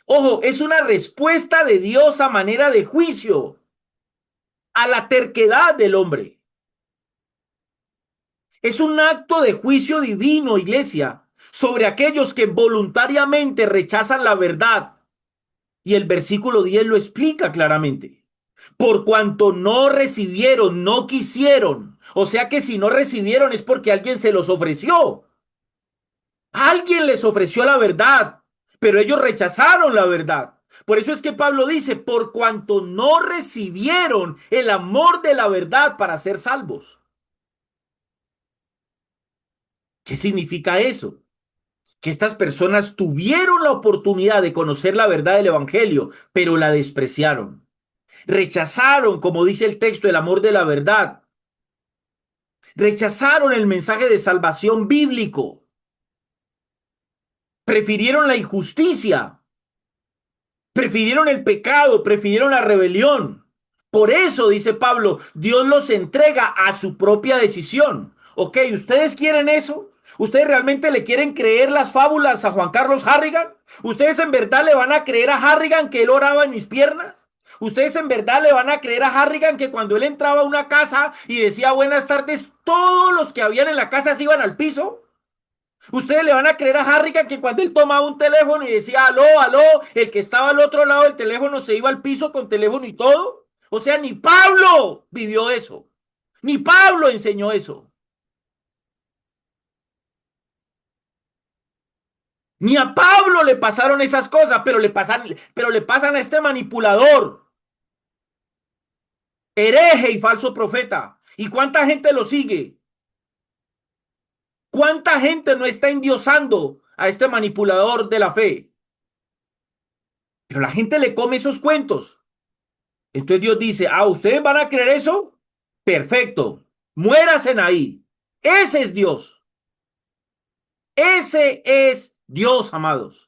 Ojo, es una respuesta de Dios a manera de juicio a la terquedad del hombre. Es un acto de juicio divino, iglesia, sobre aquellos que voluntariamente rechazan la verdad. Y el versículo 10 lo explica claramente. Por cuanto no recibieron, no quisieron. O sea que si no recibieron es porque alguien se los ofreció. Alguien les ofreció la verdad, pero ellos rechazaron la verdad. Por eso es que Pablo dice, por cuanto no recibieron el amor de la verdad para ser salvos. ¿Qué significa eso? Que estas personas tuvieron la oportunidad de conocer la verdad del Evangelio, pero la despreciaron. Rechazaron, como dice el texto, el amor de la verdad. Rechazaron el mensaje de salvación bíblico. Prefirieron la injusticia. Prefirieron el pecado, prefirieron la rebelión. Por eso, dice Pablo, Dios los entrega a su propia decisión. Ok, ¿ustedes quieren eso? ¿Ustedes realmente le quieren creer las fábulas a Juan Carlos Harrigan? ¿Ustedes en verdad le van a creer a Harrigan que él oraba en mis piernas? ¿Ustedes en verdad le van a creer a Harrigan que cuando él entraba a una casa y decía buenas tardes, todos los que habían en la casa se iban al piso? Ustedes le van a creer a Harrigan que cuando él tomaba un teléfono y decía aló, aló, el que estaba al otro lado del teléfono se iba al piso con teléfono y todo. O sea, ni Pablo vivió eso. Ni Pablo enseñó eso. Ni a Pablo le pasaron esas cosas, pero le pasan a este manipulador, hereje y falso profeta. ¿Y cuánta gente lo sigue? ¿Cuánta gente no está endiosando a este manipulador de la fe? Pero la gente le come esos cuentos. Entonces Dios dice, ah, ¿ustedes van a creer eso? Perfecto, muérasen ahí. Ese es Dios. Ese es Dios, amados.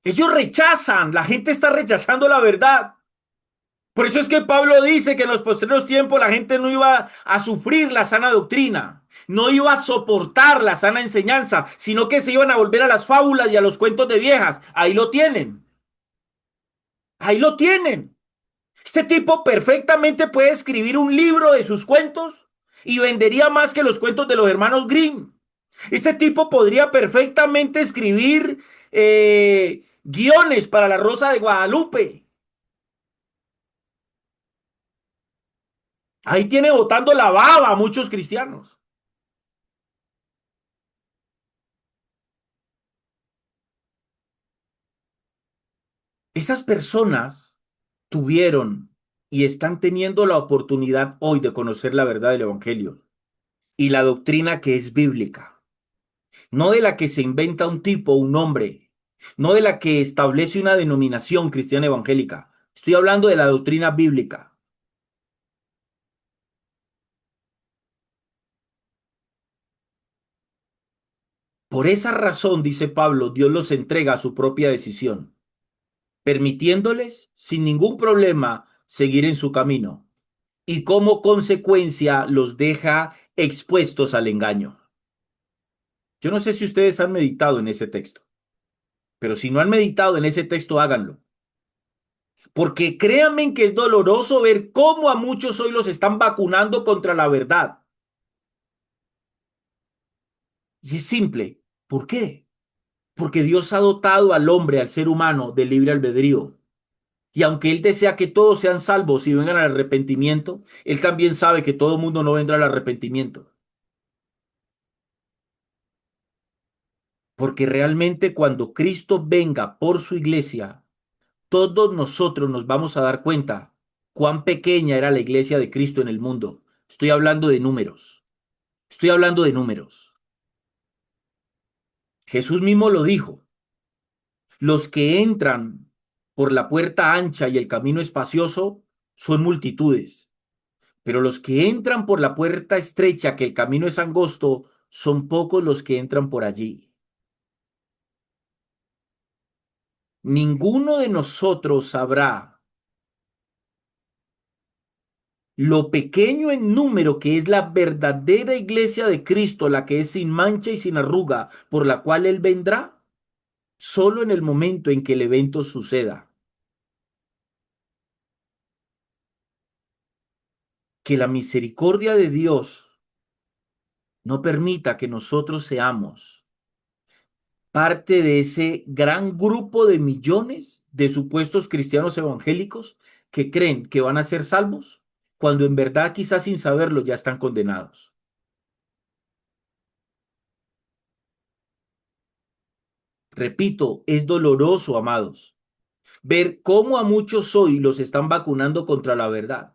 Ellos rechazan, la gente está rechazando la verdad. Por eso es que Pablo dice que en los posteriores tiempos la gente no iba a sufrir la sana doctrina, no iba a soportar la sana enseñanza, sino que se iban a volver a las fábulas y a los cuentos de viejas. Ahí lo tienen, ahí lo tienen. Este tipo perfectamente puede escribir un libro de sus cuentos y vendería más que los cuentos de los hermanos Grimm. Este tipo podría perfectamente escribir guiones para la Rosa de Guadalupe. Ahí tiene botando la baba a muchos cristianos. Esas personas tuvieron y están teniendo la oportunidad hoy de conocer la verdad del Evangelio y la doctrina que es bíblica, no de la que se inventa un tipo, un hombre, no de la que establece una denominación cristiana evangélica. Estoy hablando de la doctrina bíblica. Por esa razón, dice Pablo, Dios los entrega a su propia decisión, permitiéndoles sin ningún problema seguir en su camino y como consecuencia los deja expuestos al engaño. Yo no sé si ustedes han meditado en ese texto, pero si no han meditado en ese texto, háganlo. Porque créanme que es doloroso ver cómo a muchos hoy los están vacunando contra la verdad. Y es simple. ¿Por qué? Porque Dios ha dotado al hombre, al ser humano, de libre albedrío. Y aunque Él desea que todos sean salvos y vengan al arrepentimiento, Él también sabe que todo el mundo no vendrá al arrepentimiento. Porque realmente cuando Cristo venga por su iglesia, todos nosotros nos vamos a dar cuenta cuán pequeña era la iglesia de Cristo en el mundo. Estoy hablando de números. Estoy hablando de números. Jesús mismo lo dijo. Los que entran por la puerta ancha y el camino espacioso son multitudes, pero los que entran por la puerta estrecha, que el camino es angosto, son pocos los que entran por allí. Ninguno de nosotros sabrá lo pequeño en número que es la verdadera iglesia de Cristo, la que es sin mancha y sin arruga, por la cual Él vendrá, solo en el momento en que el evento suceda. Que la misericordia de Dios no permita que nosotros seamos parte de ese gran grupo de millones de supuestos cristianos evangélicos que creen que van a ser salvos, cuando en verdad quizás sin saberlo ya están condenados. Repito, es doloroso, amados, ver cómo a muchos hoy los están vacunando contra la verdad.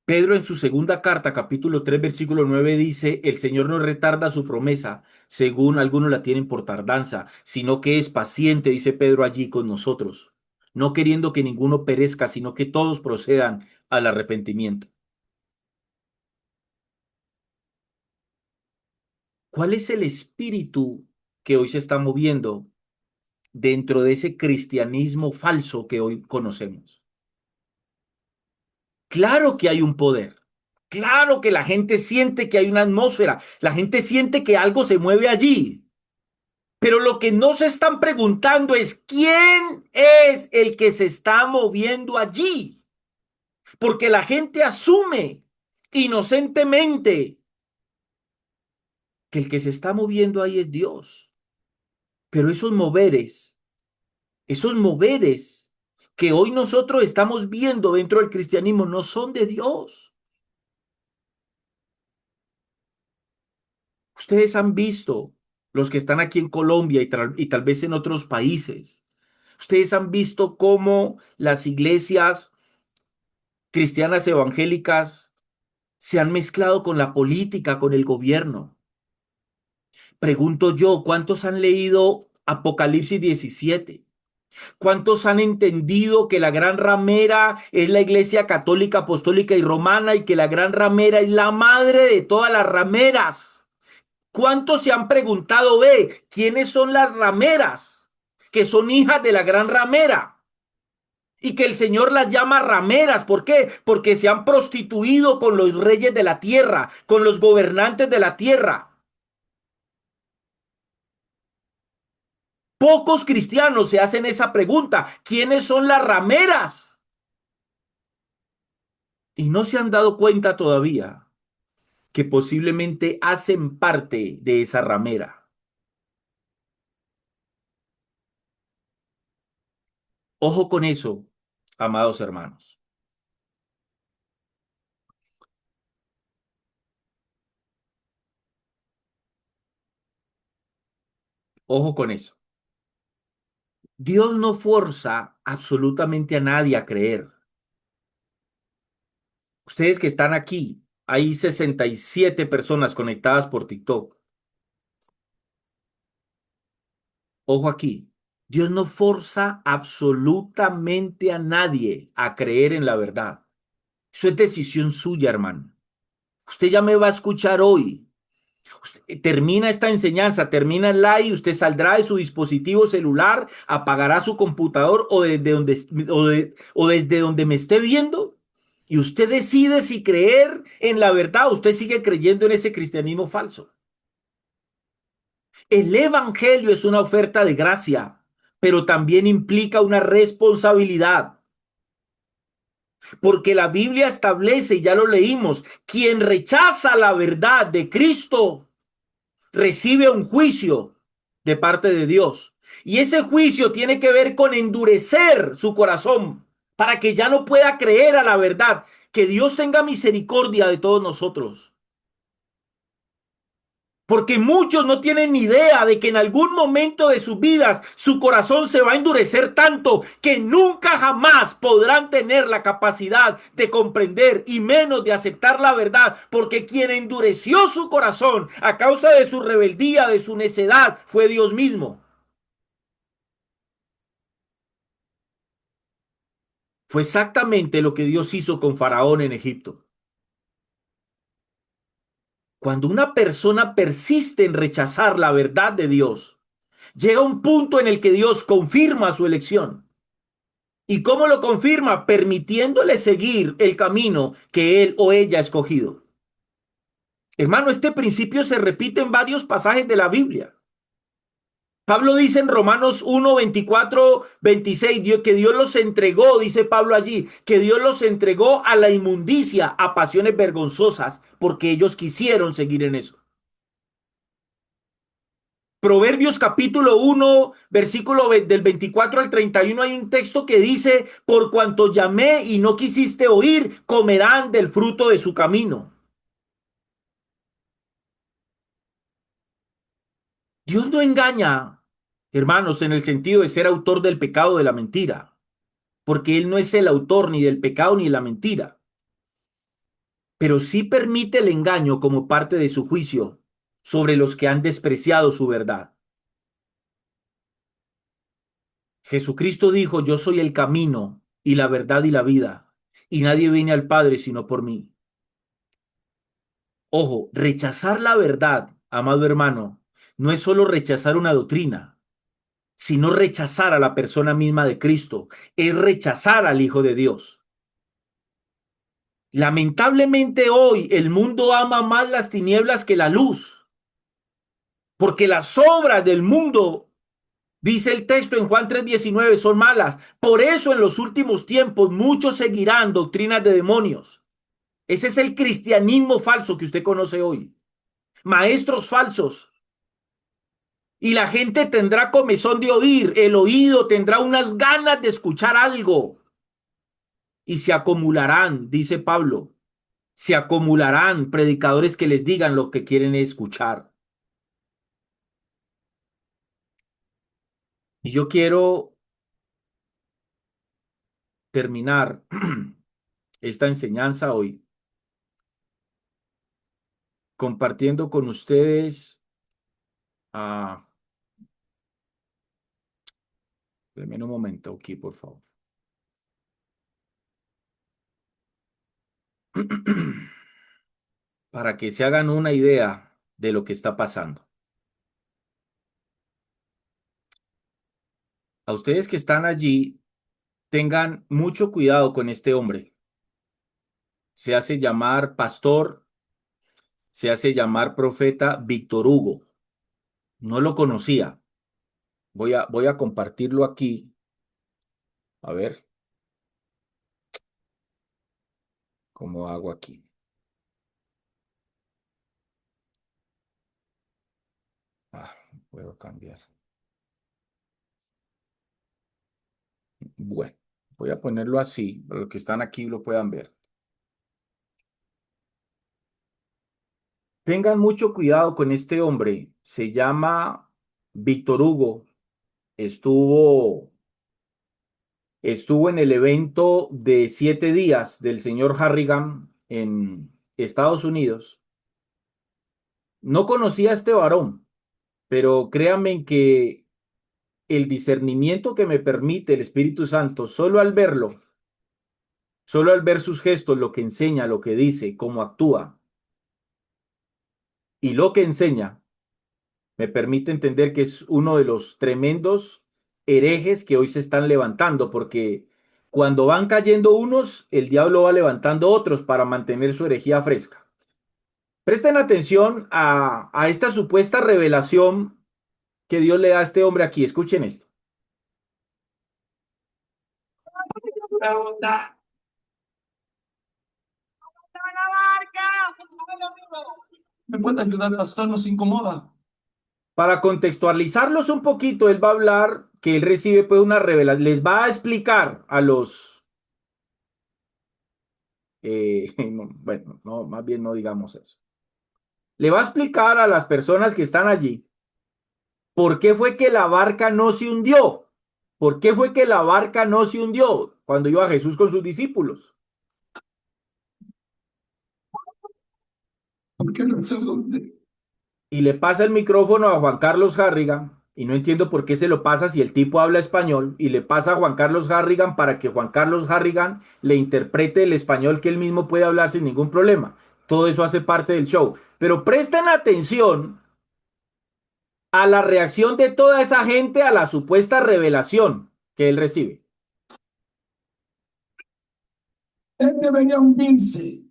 Pedro en su segunda carta, capítulo 3 versículo 9 dice, el Señor no retarda su promesa, según algunos la tienen por tardanza, sino que es paciente, dice Pedro allí con nosotros, no queriendo que ninguno perezca, sino que todos procedan al arrepentimiento. ¿Cuál es el espíritu que hoy se está moviendo dentro de ese cristianismo falso que hoy conocemos? Claro que hay un poder. Claro que la gente siente que hay una atmósfera. La gente siente que algo se mueve allí. Pero lo que no se están preguntando es quién es el que se está moviendo allí. Porque la gente asume inocentemente que el que se está moviendo ahí es Dios. Pero esos moveres que hoy nosotros estamos viendo dentro del cristianismo no son de Dios. Ustedes han visto, los que están aquí en Colombia y tal vez en otros países, Ustedes han visto cómo las iglesias cristianas evangélicas se han mezclado con la política, con el gobierno. Pregunto yo, ¿cuántos han leído Apocalipsis 17? ¿Cuántos han entendido que la gran ramera es la Iglesia Católica, Apostólica y Romana y que la gran ramera es la madre de todas las rameras? ¿Cuántos se han preguntado, ve, quiénes son las rameras? Que son hijas de la gran ramera y que el Señor las llama rameras. ¿Por qué? Porque se han prostituido con los reyes de la tierra, con los gobernantes de la tierra. Pocos cristianos se hacen esa pregunta. ¿Quiénes son las rameras? Y no se han dado cuenta todavía que posiblemente hacen parte de esa ramera. Ojo con eso, amados hermanos. Ojo con eso. Dios no forza absolutamente a nadie a creer. Ustedes que están aquí, hay 67 personas conectadas por TikTok. Ojo aquí. Dios no forza absolutamente a nadie a creer en la verdad. Eso es decisión suya, hermano. Usted ya me va a escuchar hoy. Usted termina esta enseñanza, termina el live, usted saldrá de su dispositivo celular, apagará su computador o desde donde me esté viendo y usted decide si creer en la verdad o usted sigue creyendo en ese cristianismo falso. El evangelio es una oferta de gracia, pero también implica una responsabilidad. Porque la Biblia establece, y ya lo leímos, quien rechaza la verdad de Cristo recibe un juicio de parte de Dios. Y ese juicio tiene que ver con endurecer su corazón para que ya no pueda creer a la verdad. Que Dios tenga misericordia de todos nosotros. Porque muchos no tienen ni idea de que en algún momento de sus vidas su corazón se va a endurecer tanto que nunca jamás podrán tener la capacidad de comprender y menos de aceptar la verdad. Porque quien endureció su corazón a causa de su rebeldía, de su necedad, fue Dios mismo. Fue exactamente lo que Dios hizo con Faraón en Egipto. Cuando una persona persiste en rechazar la verdad de Dios, llega un punto en el que Dios confirma su elección. ¿Y cómo lo confirma? Permitiéndole seguir el camino que él o ella ha escogido. Hermano, este principio se repite en varios pasajes de la Biblia. Pablo dice en Romanos 1, 24, 26, que Dios los entregó, dice Pablo allí, que Dios los entregó a la inmundicia, a pasiones vergonzosas, porque ellos quisieron seguir en eso. Proverbios capítulo 1, versículo del 24 al 31 hay un texto que dice, por cuanto llamé y no quisiste oír, comerán del fruto de su camino. Dios no engaña, hermanos, en el sentido de ser autor del pecado de la mentira, porque Él no es el autor ni del pecado ni de la mentira, pero sí permite el engaño como parte de su juicio sobre los que han despreciado su verdad. Jesucristo dijo, yo soy el camino y la verdad y la vida, y nadie viene al Padre sino por mí. Ojo, rechazar la verdad, amado hermano, no es solo rechazar una doctrina, sino rechazar a la persona misma de Cristo, es rechazar al Hijo de Dios. Lamentablemente hoy el mundo ama más las tinieblas que la luz, porque las obras del mundo, dice el texto en Juan 3:19, son malas. Por eso en los últimos tiempos muchos seguirán doctrinas de demonios. Ese es el cristianismo falso que usted conoce hoy. Maestros falsos. Y la gente tendrá comezón de oír, el oído tendrá unas ganas de escuchar algo. Y se acumularán, dice Pablo, se acumularán predicadores que les digan lo que quieren escuchar. Y yo quiero terminar esta enseñanza hoy compartiendo con ustedes, denme un momento aquí, por favor. Para que se hagan una idea de lo que está pasando. A ustedes que están allí, tengan mucho cuidado con este hombre. Se hace llamar pastor, se hace llamar profeta Víctor Hugo. No lo conocía. Voy a compartirlo aquí. A ver cómo hago aquí. Puedo cambiar. Bueno, voy a ponerlo así, para los que están aquí lo puedan ver. Tengan mucho cuidado con este hombre. Se llama Víctor Hugo. Estuvo, estuvo en el evento de 7 días del señor Harrigan en Estados Unidos. No conocía a este varón, pero créanme que el discernimiento que me permite el Espíritu Santo, solo al verlo, solo al ver sus gestos, lo que enseña, lo que dice, cómo actúa y lo que enseña, me permite entender que es uno de los tremendos herejes que hoy se están levantando, porque cuando van cayendo unos, el diablo va levantando otros para mantener su herejía fresca. Presten atención a esta supuesta revelación que Dios le da a este hombre aquí. Escuchen esto. ¿Me puede ayudar, pastor? Nos incomoda. Para contextualizarlos un poquito, él va a hablar que él recibe pues una revelación, les va a explicar a los, no, bueno, no, más bien no digamos eso. Le va a explicar a las personas que están allí por qué fue que la barca no se hundió. ¿Por qué fue que la barca no se hundió cuando iba Jesús con sus discípulos? ¿Por qué no se hunde? Y le pasa el micrófono a Juan Carlos Harrigan, y no entiendo por qué se lo pasa si el tipo habla español, y le pasa a Juan Carlos Harrigan para que Juan Carlos Harrigan le interprete el español que él mismo puede hablar sin ningún problema. Todo eso hace parte del show. Pero presten atención a la reacción de toda esa gente a la supuesta revelación que él recibe. Él debería hundirse.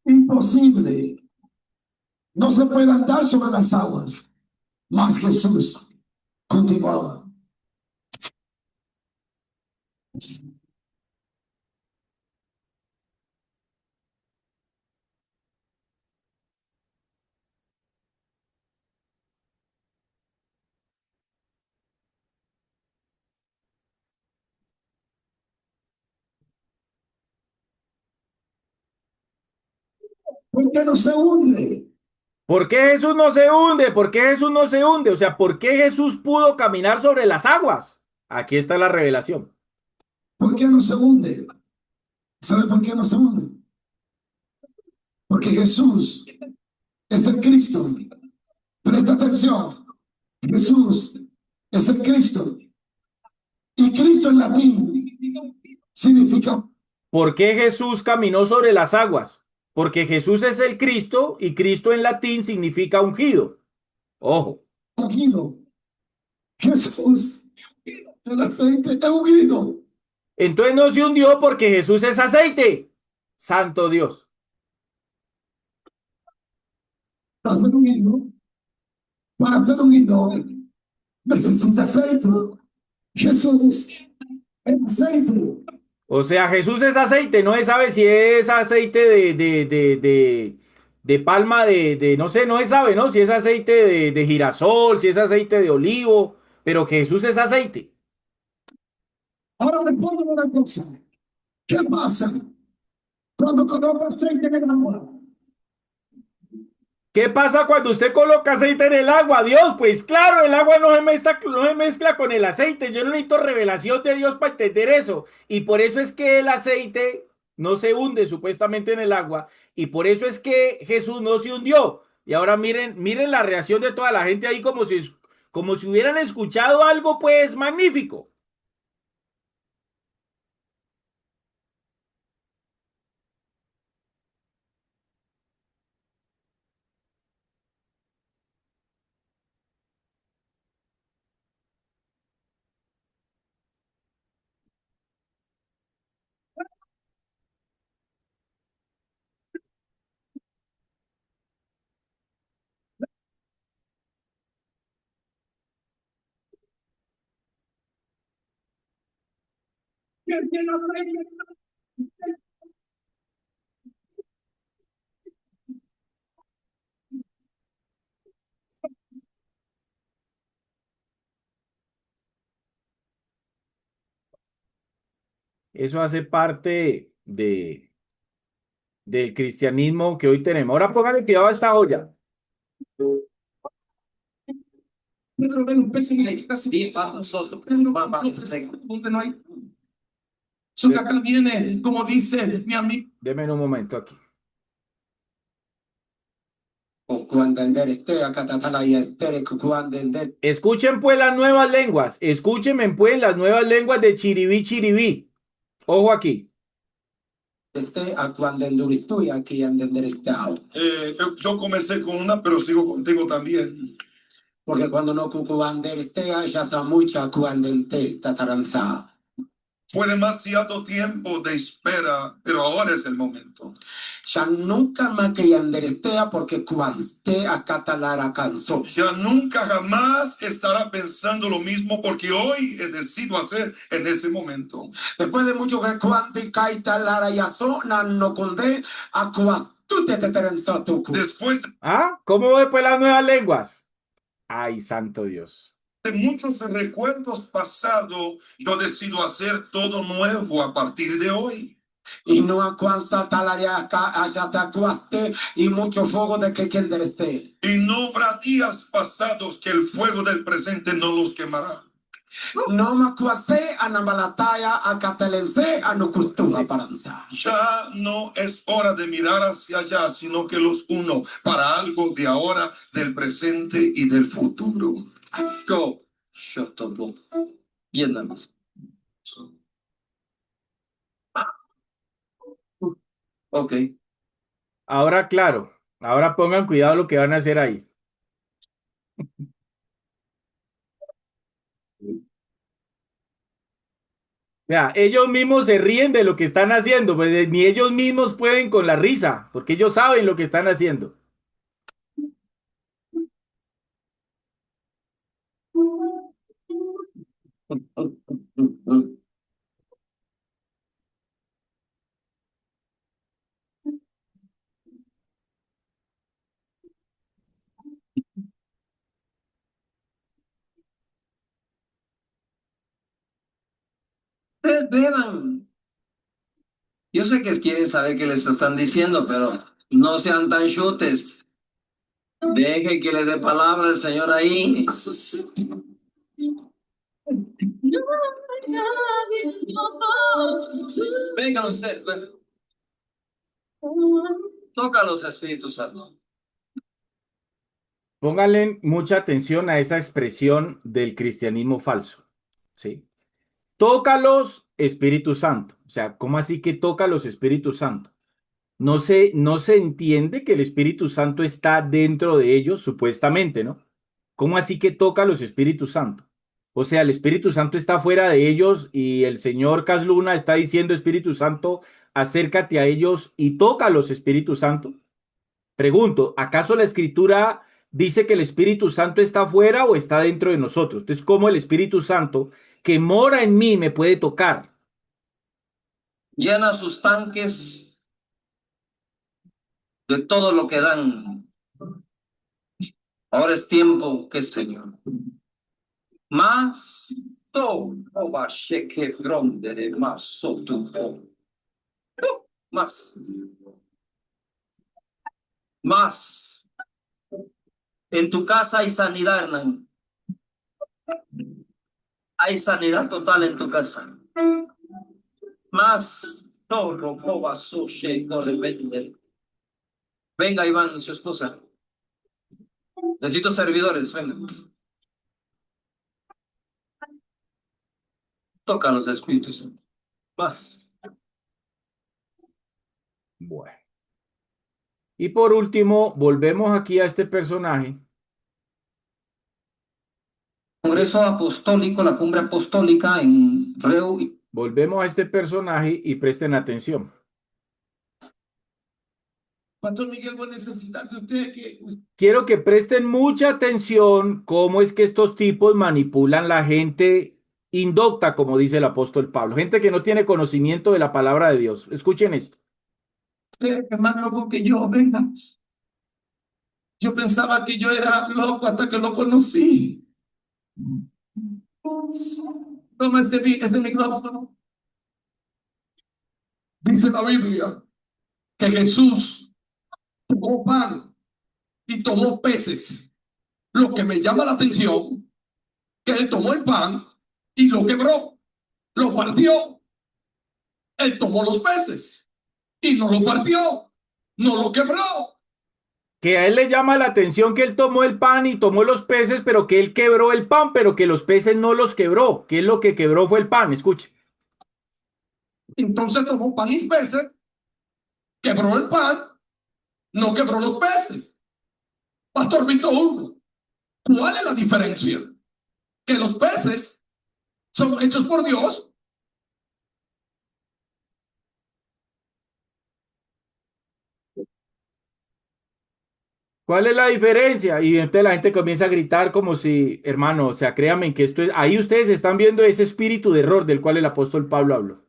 Imposible. No se puede andar sobre las aguas. Mas Jesús continuaba. ¿Por qué no se hunde? ¿Por qué Jesús no se hunde? ¿Por qué Jesús no se hunde? O sea, ¿por qué Jesús pudo caminar sobre las aguas? Aquí está la revelación. ¿Por qué no se hunde? ¿Sabe por qué no se hunde? Porque Jesús es el Cristo. Presta atención. Jesús es el Cristo. Y Cristo en latín significa. ¿Por qué Jesús caminó sobre las aguas? Porque Jesús es el Cristo y Cristo en latín significa ungido. Ojo. Ungido. Jesús, el aceite es ungido. Entonces no se hundió porque Jesús es aceite. Santo Dios. Para ser ungido, para ser ungido, necesita aceite. Jesús es aceite. O sea, Jesús es aceite. No se sabe si es aceite de palma no sé, no se sabe, ¿no? Si es aceite de girasol, si es aceite de olivo. Pero Jesús es aceite. Ahora respóndeme una cosa. ¿Qué pasa cuando coloco aceite en el agua? ¿Qué pasa cuando usted coloca aceite en el agua? Dios, pues claro, el agua no se mezcla con el aceite. Yo no necesito revelación de Dios para entender eso. Y por eso es que el aceite no se hunde supuestamente en el agua. Y por eso es que Jesús no se hundió. Y ahora miren la reacción de toda la gente ahí como si hubieran escuchado algo pues magnífico. Eso hace parte del cristianismo que hoy tenemos. Ahora póngale cuidado a esta olla. Acá viene, como dice mi amigo. Deme un momento aquí. Escuchen pues las nuevas lenguas. Escúchenme pues las nuevas lenguas de Chiribí Chiribí. Ojo aquí. Yo comencé con una, pero sigo contigo también. Porque cuando no cucuanderistea, ya sa mucha cuandente tataranza. Fue demasiado tiempo de espera, pero ahora es el momento. Ya nunca más que yanderistea porque cuante acatalara cansó. Ya nunca jamás estará pensando lo mismo porque hoy decido hacer en ese momento. Después de mucho que cuante caita lara yaso no conde acuastute teterenza tucu. Después ¿Ah? ¿Cómo ve pues las nuevas lenguas? Ay, santo Dios. de muchos recuerdos pasados, yo decido hacer todo nuevo a partir de hoy. Y no acuanza talaria haya tacuaste y mucho fuego de que quien esté. Y no habrá días pasados que el fuego del presente no los quemará. No me acuase anambalataya acatelense anucustura paranza. Ya no es hora de mirar hacia allá, sino que los uno para algo de ahora, del presente y del futuro. Go. Shut up. Bien, nada más. Ok. Ahora, claro. Ahora pongan cuidado lo que van a hacer ahí. Vea, ellos mismos se ríen de lo que están haciendo, pues ni ellos mismos pueden con la risa, porque ellos saben lo que están haciendo. Ustedes beban. Yo sé que quieren saber qué les están diciendo, pero no sean tan chutes. Deje que le dé palabra al Señor ahí. Vengan ustedes, ven. Toca los Espíritus Santos. Pónganle mucha atención a esa expresión del cristianismo falso, ¿sí? Tócalos, Espíritu Santo. O sea, ¿cómo así que toca los Espíritus Santo? No se entiende que el Espíritu Santo está dentro de ellos, supuestamente, ¿no? ¿Cómo así que toca los Espíritus Santo? O sea, el Espíritu Santo está fuera de ellos y el señor Casluna está diciendo, Espíritu Santo, acércate a ellos y toca los Espíritus Santo. Pregunto, ¿acaso la Escritura dice que el Espíritu Santo está fuera o está dentro de nosotros? Entonces, ¿cómo el Espíritu Santo que mora en mí me puede tocar? Llena sus tanques de todo lo que dan. Ahora es tiempo que Señor. Más todo va que fronde de más sotuco. Más. Más. En tu casa hay sanidad, hermano. Hay sanidad total en tu casa. Más no roba su no rebelde. Venga, Iván y su esposa. Necesito servidores, venga. Toca los espíritus. Más. Bueno. Y por último, volvemos aquí a este personaje. Congreso Apostólico, la cumbre apostólica en Reu. Volvemos a este personaje y presten atención. Pastor Miguel, voy a necesitar de usted que Quiero que presten mucha atención cómo es que estos tipos manipulan la gente indocta, como dice el apóstol Pablo, gente que no tiene conocimiento de la palabra de Dios. Escuchen esto. usted es más loco que yo, venga. Yo pensaba que yo era loco hasta que lo conocí. Toma este micrófono. Dice la Biblia que Jesús tomó pan y tomó peces. Lo que me llama la atención, que él tomó el pan y lo quebró, lo partió. Él tomó los peces y no lo partió, no lo quebró. Que a él le llama la atención que él tomó el pan y tomó los peces, pero que él quebró el pan, pero que los peces no los quebró, que lo que quebró fue el pan. Escuche. Entonces tomó pan y peces, quebró el pan, no quebró los peces. Pastor Víctor Hugo, ¿cuál es la diferencia? Que los peces son hechos por Dios. ¿Cuál es la diferencia? Y entonces la gente comienza a gritar como si, hermano, o sea, créanme que esto es, ahí ustedes están viendo ese espíritu de error del cual el apóstol Pablo habló.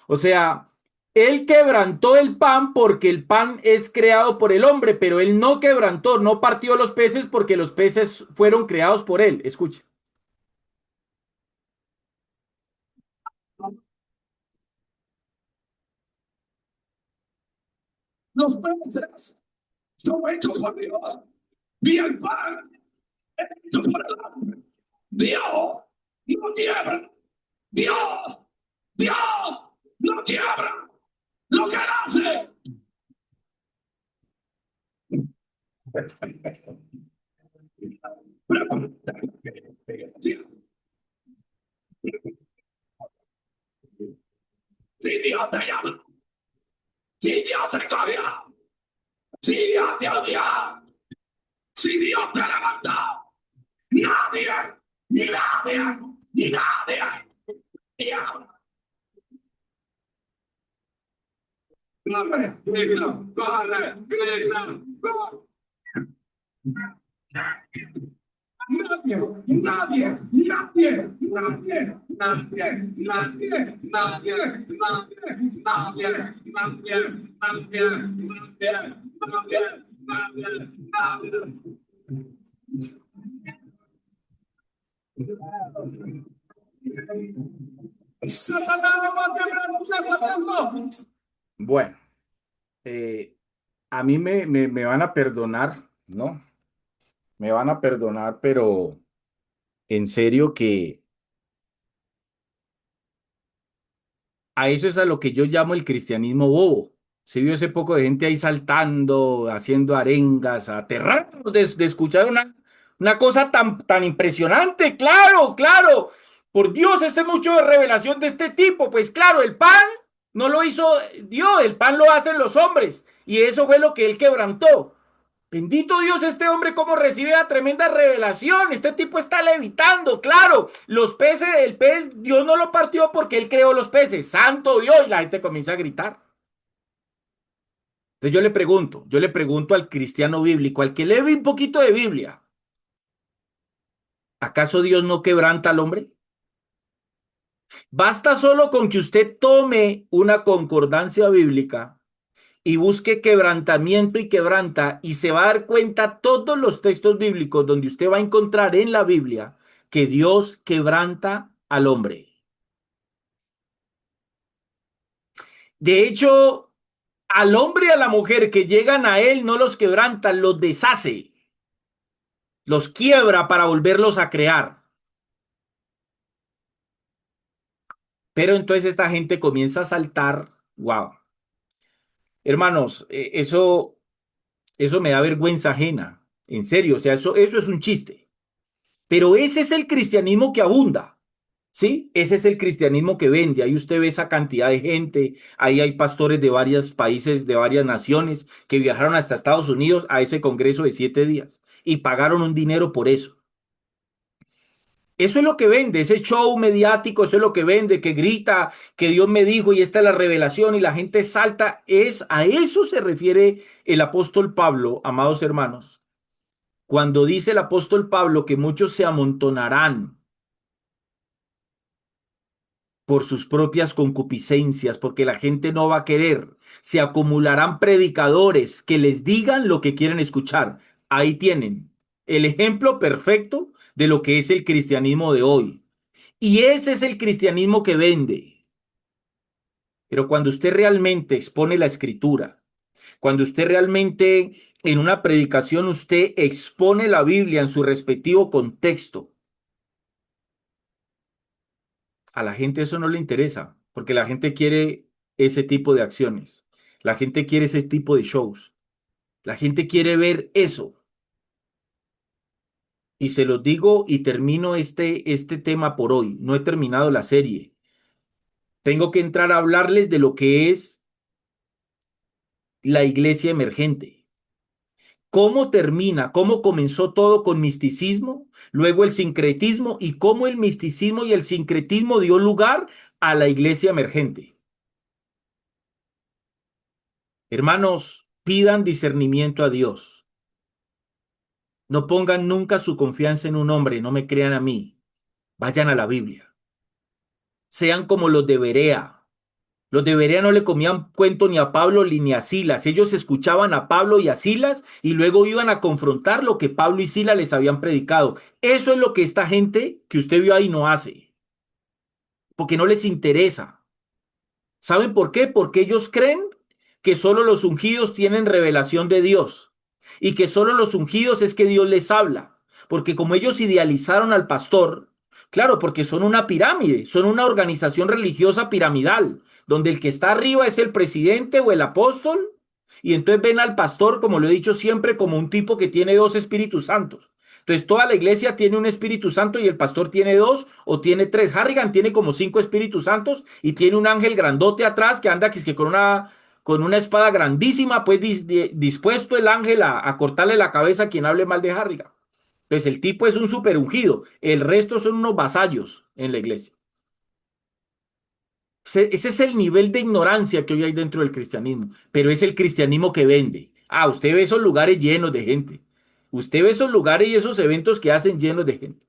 O sea, él quebrantó el pan porque el pan es creado por el hombre, pero él no quebrantó, no partió los peces porque los peces fueron creados por él. Escuche. Los peces son hechos por Dios. Vi el pan hecho por el hombre. Dios no quiebra. Dios, Dios no quiebra. Lo que él hace. Si Dios te llama, si Dios te cambia, si Dios te odia, si Dios te levanta, nadie, ni nadie, ni nadie. Corre, grita, corre, grita, corre. Nadie, nadie, nadie, nadie, nadie, nadie, nadie, nadie, nadie, nadie. Satanás no va a quebrar un casamiento. Bueno, a mí me van a perdonar, ¿no? Me van a perdonar, pero en serio que a eso es a lo que yo llamo el cristianismo bobo. Se vio ese poco de gente ahí saltando, haciendo arengas, aterrados de escuchar una cosa tan impresionante. Claro, claro. Por Dios, ese mucho de revelación de este tipo. Pues claro, el pan no lo hizo Dios, el pan lo hacen los hombres. Y eso fue lo que él quebrantó. Bendito Dios, este hombre cómo recibe la tremenda revelación. Este tipo está levitando, claro. Los peces, el pez, Dios no lo partió porque él creó los peces. Santo Dios. Y la gente comienza a gritar. Entonces yo le pregunto al cristiano bíblico, al que lee un poquito de Biblia, ¿acaso Dios no quebranta al hombre? Basta solo con que usted tome una concordancia bíblica y busque quebrantamiento y quebranta y se va a dar cuenta todos los textos bíblicos donde usted va a encontrar en la Biblia que Dios quebranta al hombre. De hecho, al hombre y a la mujer que llegan a él no los quebranta, los deshace. los quiebra para volverlos a crear. Pero entonces esta gente comienza a saltar. Wow. Hermanos, eso me da vergüenza ajena. En serio, o sea, eso es un chiste. Pero ese es el cristianismo que abunda. ¿Sí? Ese es el cristianismo que vende. Ahí usted ve esa cantidad de gente. Ahí hay pastores de varios países, de varias naciones, que viajaron hasta Estados Unidos a ese congreso de 7 días y pagaron un dinero por eso. Eso es lo que vende, ese show mediático, eso es lo que vende, que grita, que Dios me dijo y esta es la revelación y la gente salta. A eso se refiere el apóstol Pablo, amados hermanos, cuando dice el apóstol Pablo que muchos se amontonarán por sus propias concupiscencias, porque la gente no va a querer. Se acumularán predicadores que les digan lo que quieren escuchar. Ahí tienen el ejemplo perfecto de lo que es el cristianismo de hoy. Y ese es el cristianismo que vende. Pero cuando usted realmente expone la escritura, cuando usted realmente en una predicación usted expone la Biblia en su respectivo contexto, a la gente eso no le interesa, porque la gente quiere ese tipo de acciones. La gente quiere ese tipo de shows. La gente quiere ver eso. Y se los digo y termino este tema por hoy. No he terminado la serie. Tengo que entrar a hablarles de lo que es la iglesia emergente. Cómo termina, cómo comenzó todo con misticismo, luego el sincretismo y cómo el misticismo y el sincretismo dio lugar a la iglesia emergente. Hermanos, pidan discernimiento a Dios. No pongan nunca su confianza en un hombre, no me crean a mí. Vayan a la Biblia. Sean como los de Berea. Los de Berea no le comían cuento ni a Pablo ni a Silas. Ellos escuchaban a Pablo y a Silas y luego iban a confrontar lo que Pablo y Silas les habían predicado. Eso es lo que esta gente que usted vio ahí no hace, porque no les interesa. ¿Saben por qué? Porque ellos creen que solo los ungidos tienen revelación de Dios y que solo los ungidos es que Dios les habla. Porque como ellos idealizaron al pastor, claro, porque son una pirámide, son una organización religiosa piramidal, donde el que está arriba es el presidente o el apóstol, y entonces ven al pastor, como lo he dicho siempre, como un tipo que tiene dos espíritus santos. Entonces toda la iglesia tiene un Espíritu Santo y el pastor tiene dos o tiene tres. Harrigan tiene como 5 Espíritus Santos y tiene un ángel grandote atrás que anda que con una espada grandísima, pues dispuesto el ángel a cortarle la cabeza a quien hable mal de Harrigan. Pues el tipo es un super ungido, el resto son unos vasallos en la iglesia. Ese es el nivel de ignorancia que hoy hay dentro del cristianismo, pero es el cristianismo que vende. Ah, usted ve esos lugares llenos de gente. Usted ve esos lugares y esos eventos que hacen llenos de gente.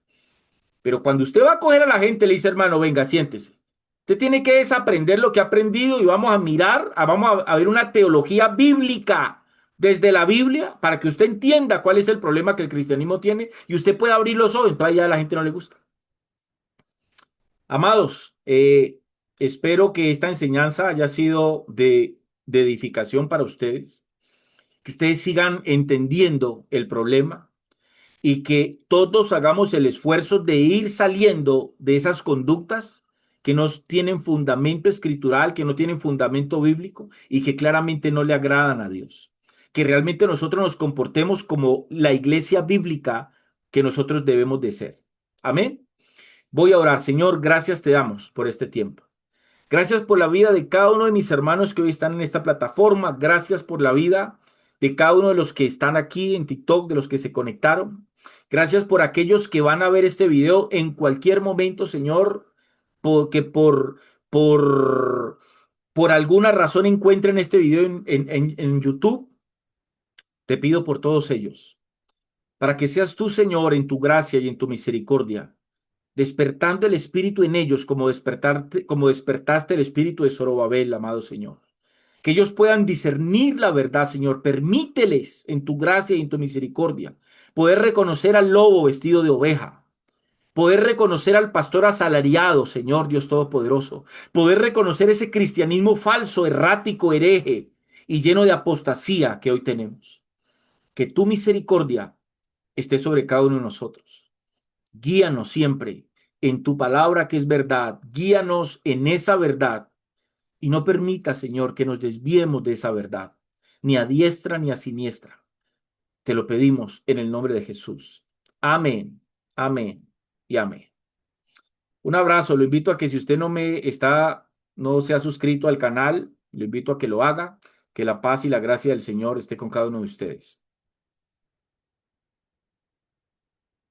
Pero cuando usted va a coger a la gente, le dice, hermano, venga, siéntese. Usted tiene que desaprender lo que ha aprendido y vamos a mirar, vamos a ver una teología bíblica desde la Biblia para que usted entienda cuál es el problema que el cristianismo tiene y usted pueda abrir los ojos. Entonces ya a la gente no le gusta. Amados, espero que esta enseñanza haya sido de edificación para ustedes, que ustedes sigan entendiendo el problema y que todos hagamos el esfuerzo de ir saliendo de esas conductas que no tienen fundamento escritural, que no tienen fundamento bíblico y que claramente no le agradan a Dios. Que realmente nosotros nos comportemos como la iglesia bíblica que nosotros debemos de ser. Amén. Voy a orar. Señor, gracias te damos por este tiempo. Gracias por la vida de cada uno de mis hermanos que hoy están en esta plataforma. Gracias por la vida de cada uno de los que están aquí en TikTok, de los que se conectaron. Gracias por aquellos que van a ver este video en cualquier momento, Señor, porque por alguna razón encuentren este video en YouTube. Te pido por todos ellos, para que seas tú, Señor, en tu gracia y en tu misericordia, despertando el espíritu en ellos como despertaste el espíritu de Zorobabel, amado Señor. Que ellos puedan discernir la verdad, Señor. Permíteles en tu gracia y en tu misericordia poder reconocer al lobo vestido de oveja, poder reconocer al pastor asalariado, Señor Dios Todopoderoso, poder reconocer ese cristianismo falso, errático, hereje y lleno de apostasía que hoy tenemos. Que tu misericordia esté sobre cada uno de nosotros. Guíanos siempre en tu palabra que es verdad. Guíanos en esa verdad y no permita, Señor, que nos desviemos de esa verdad, ni a diestra ni a siniestra. Te lo pedimos en el nombre de Jesús. Amén, amén y amén. Un abrazo. Lo invito a que si usted no se ha suscrito al canal, lo invito a que lo haga. Que la paz y la gracia del Señor esté con cada uno de ustedes.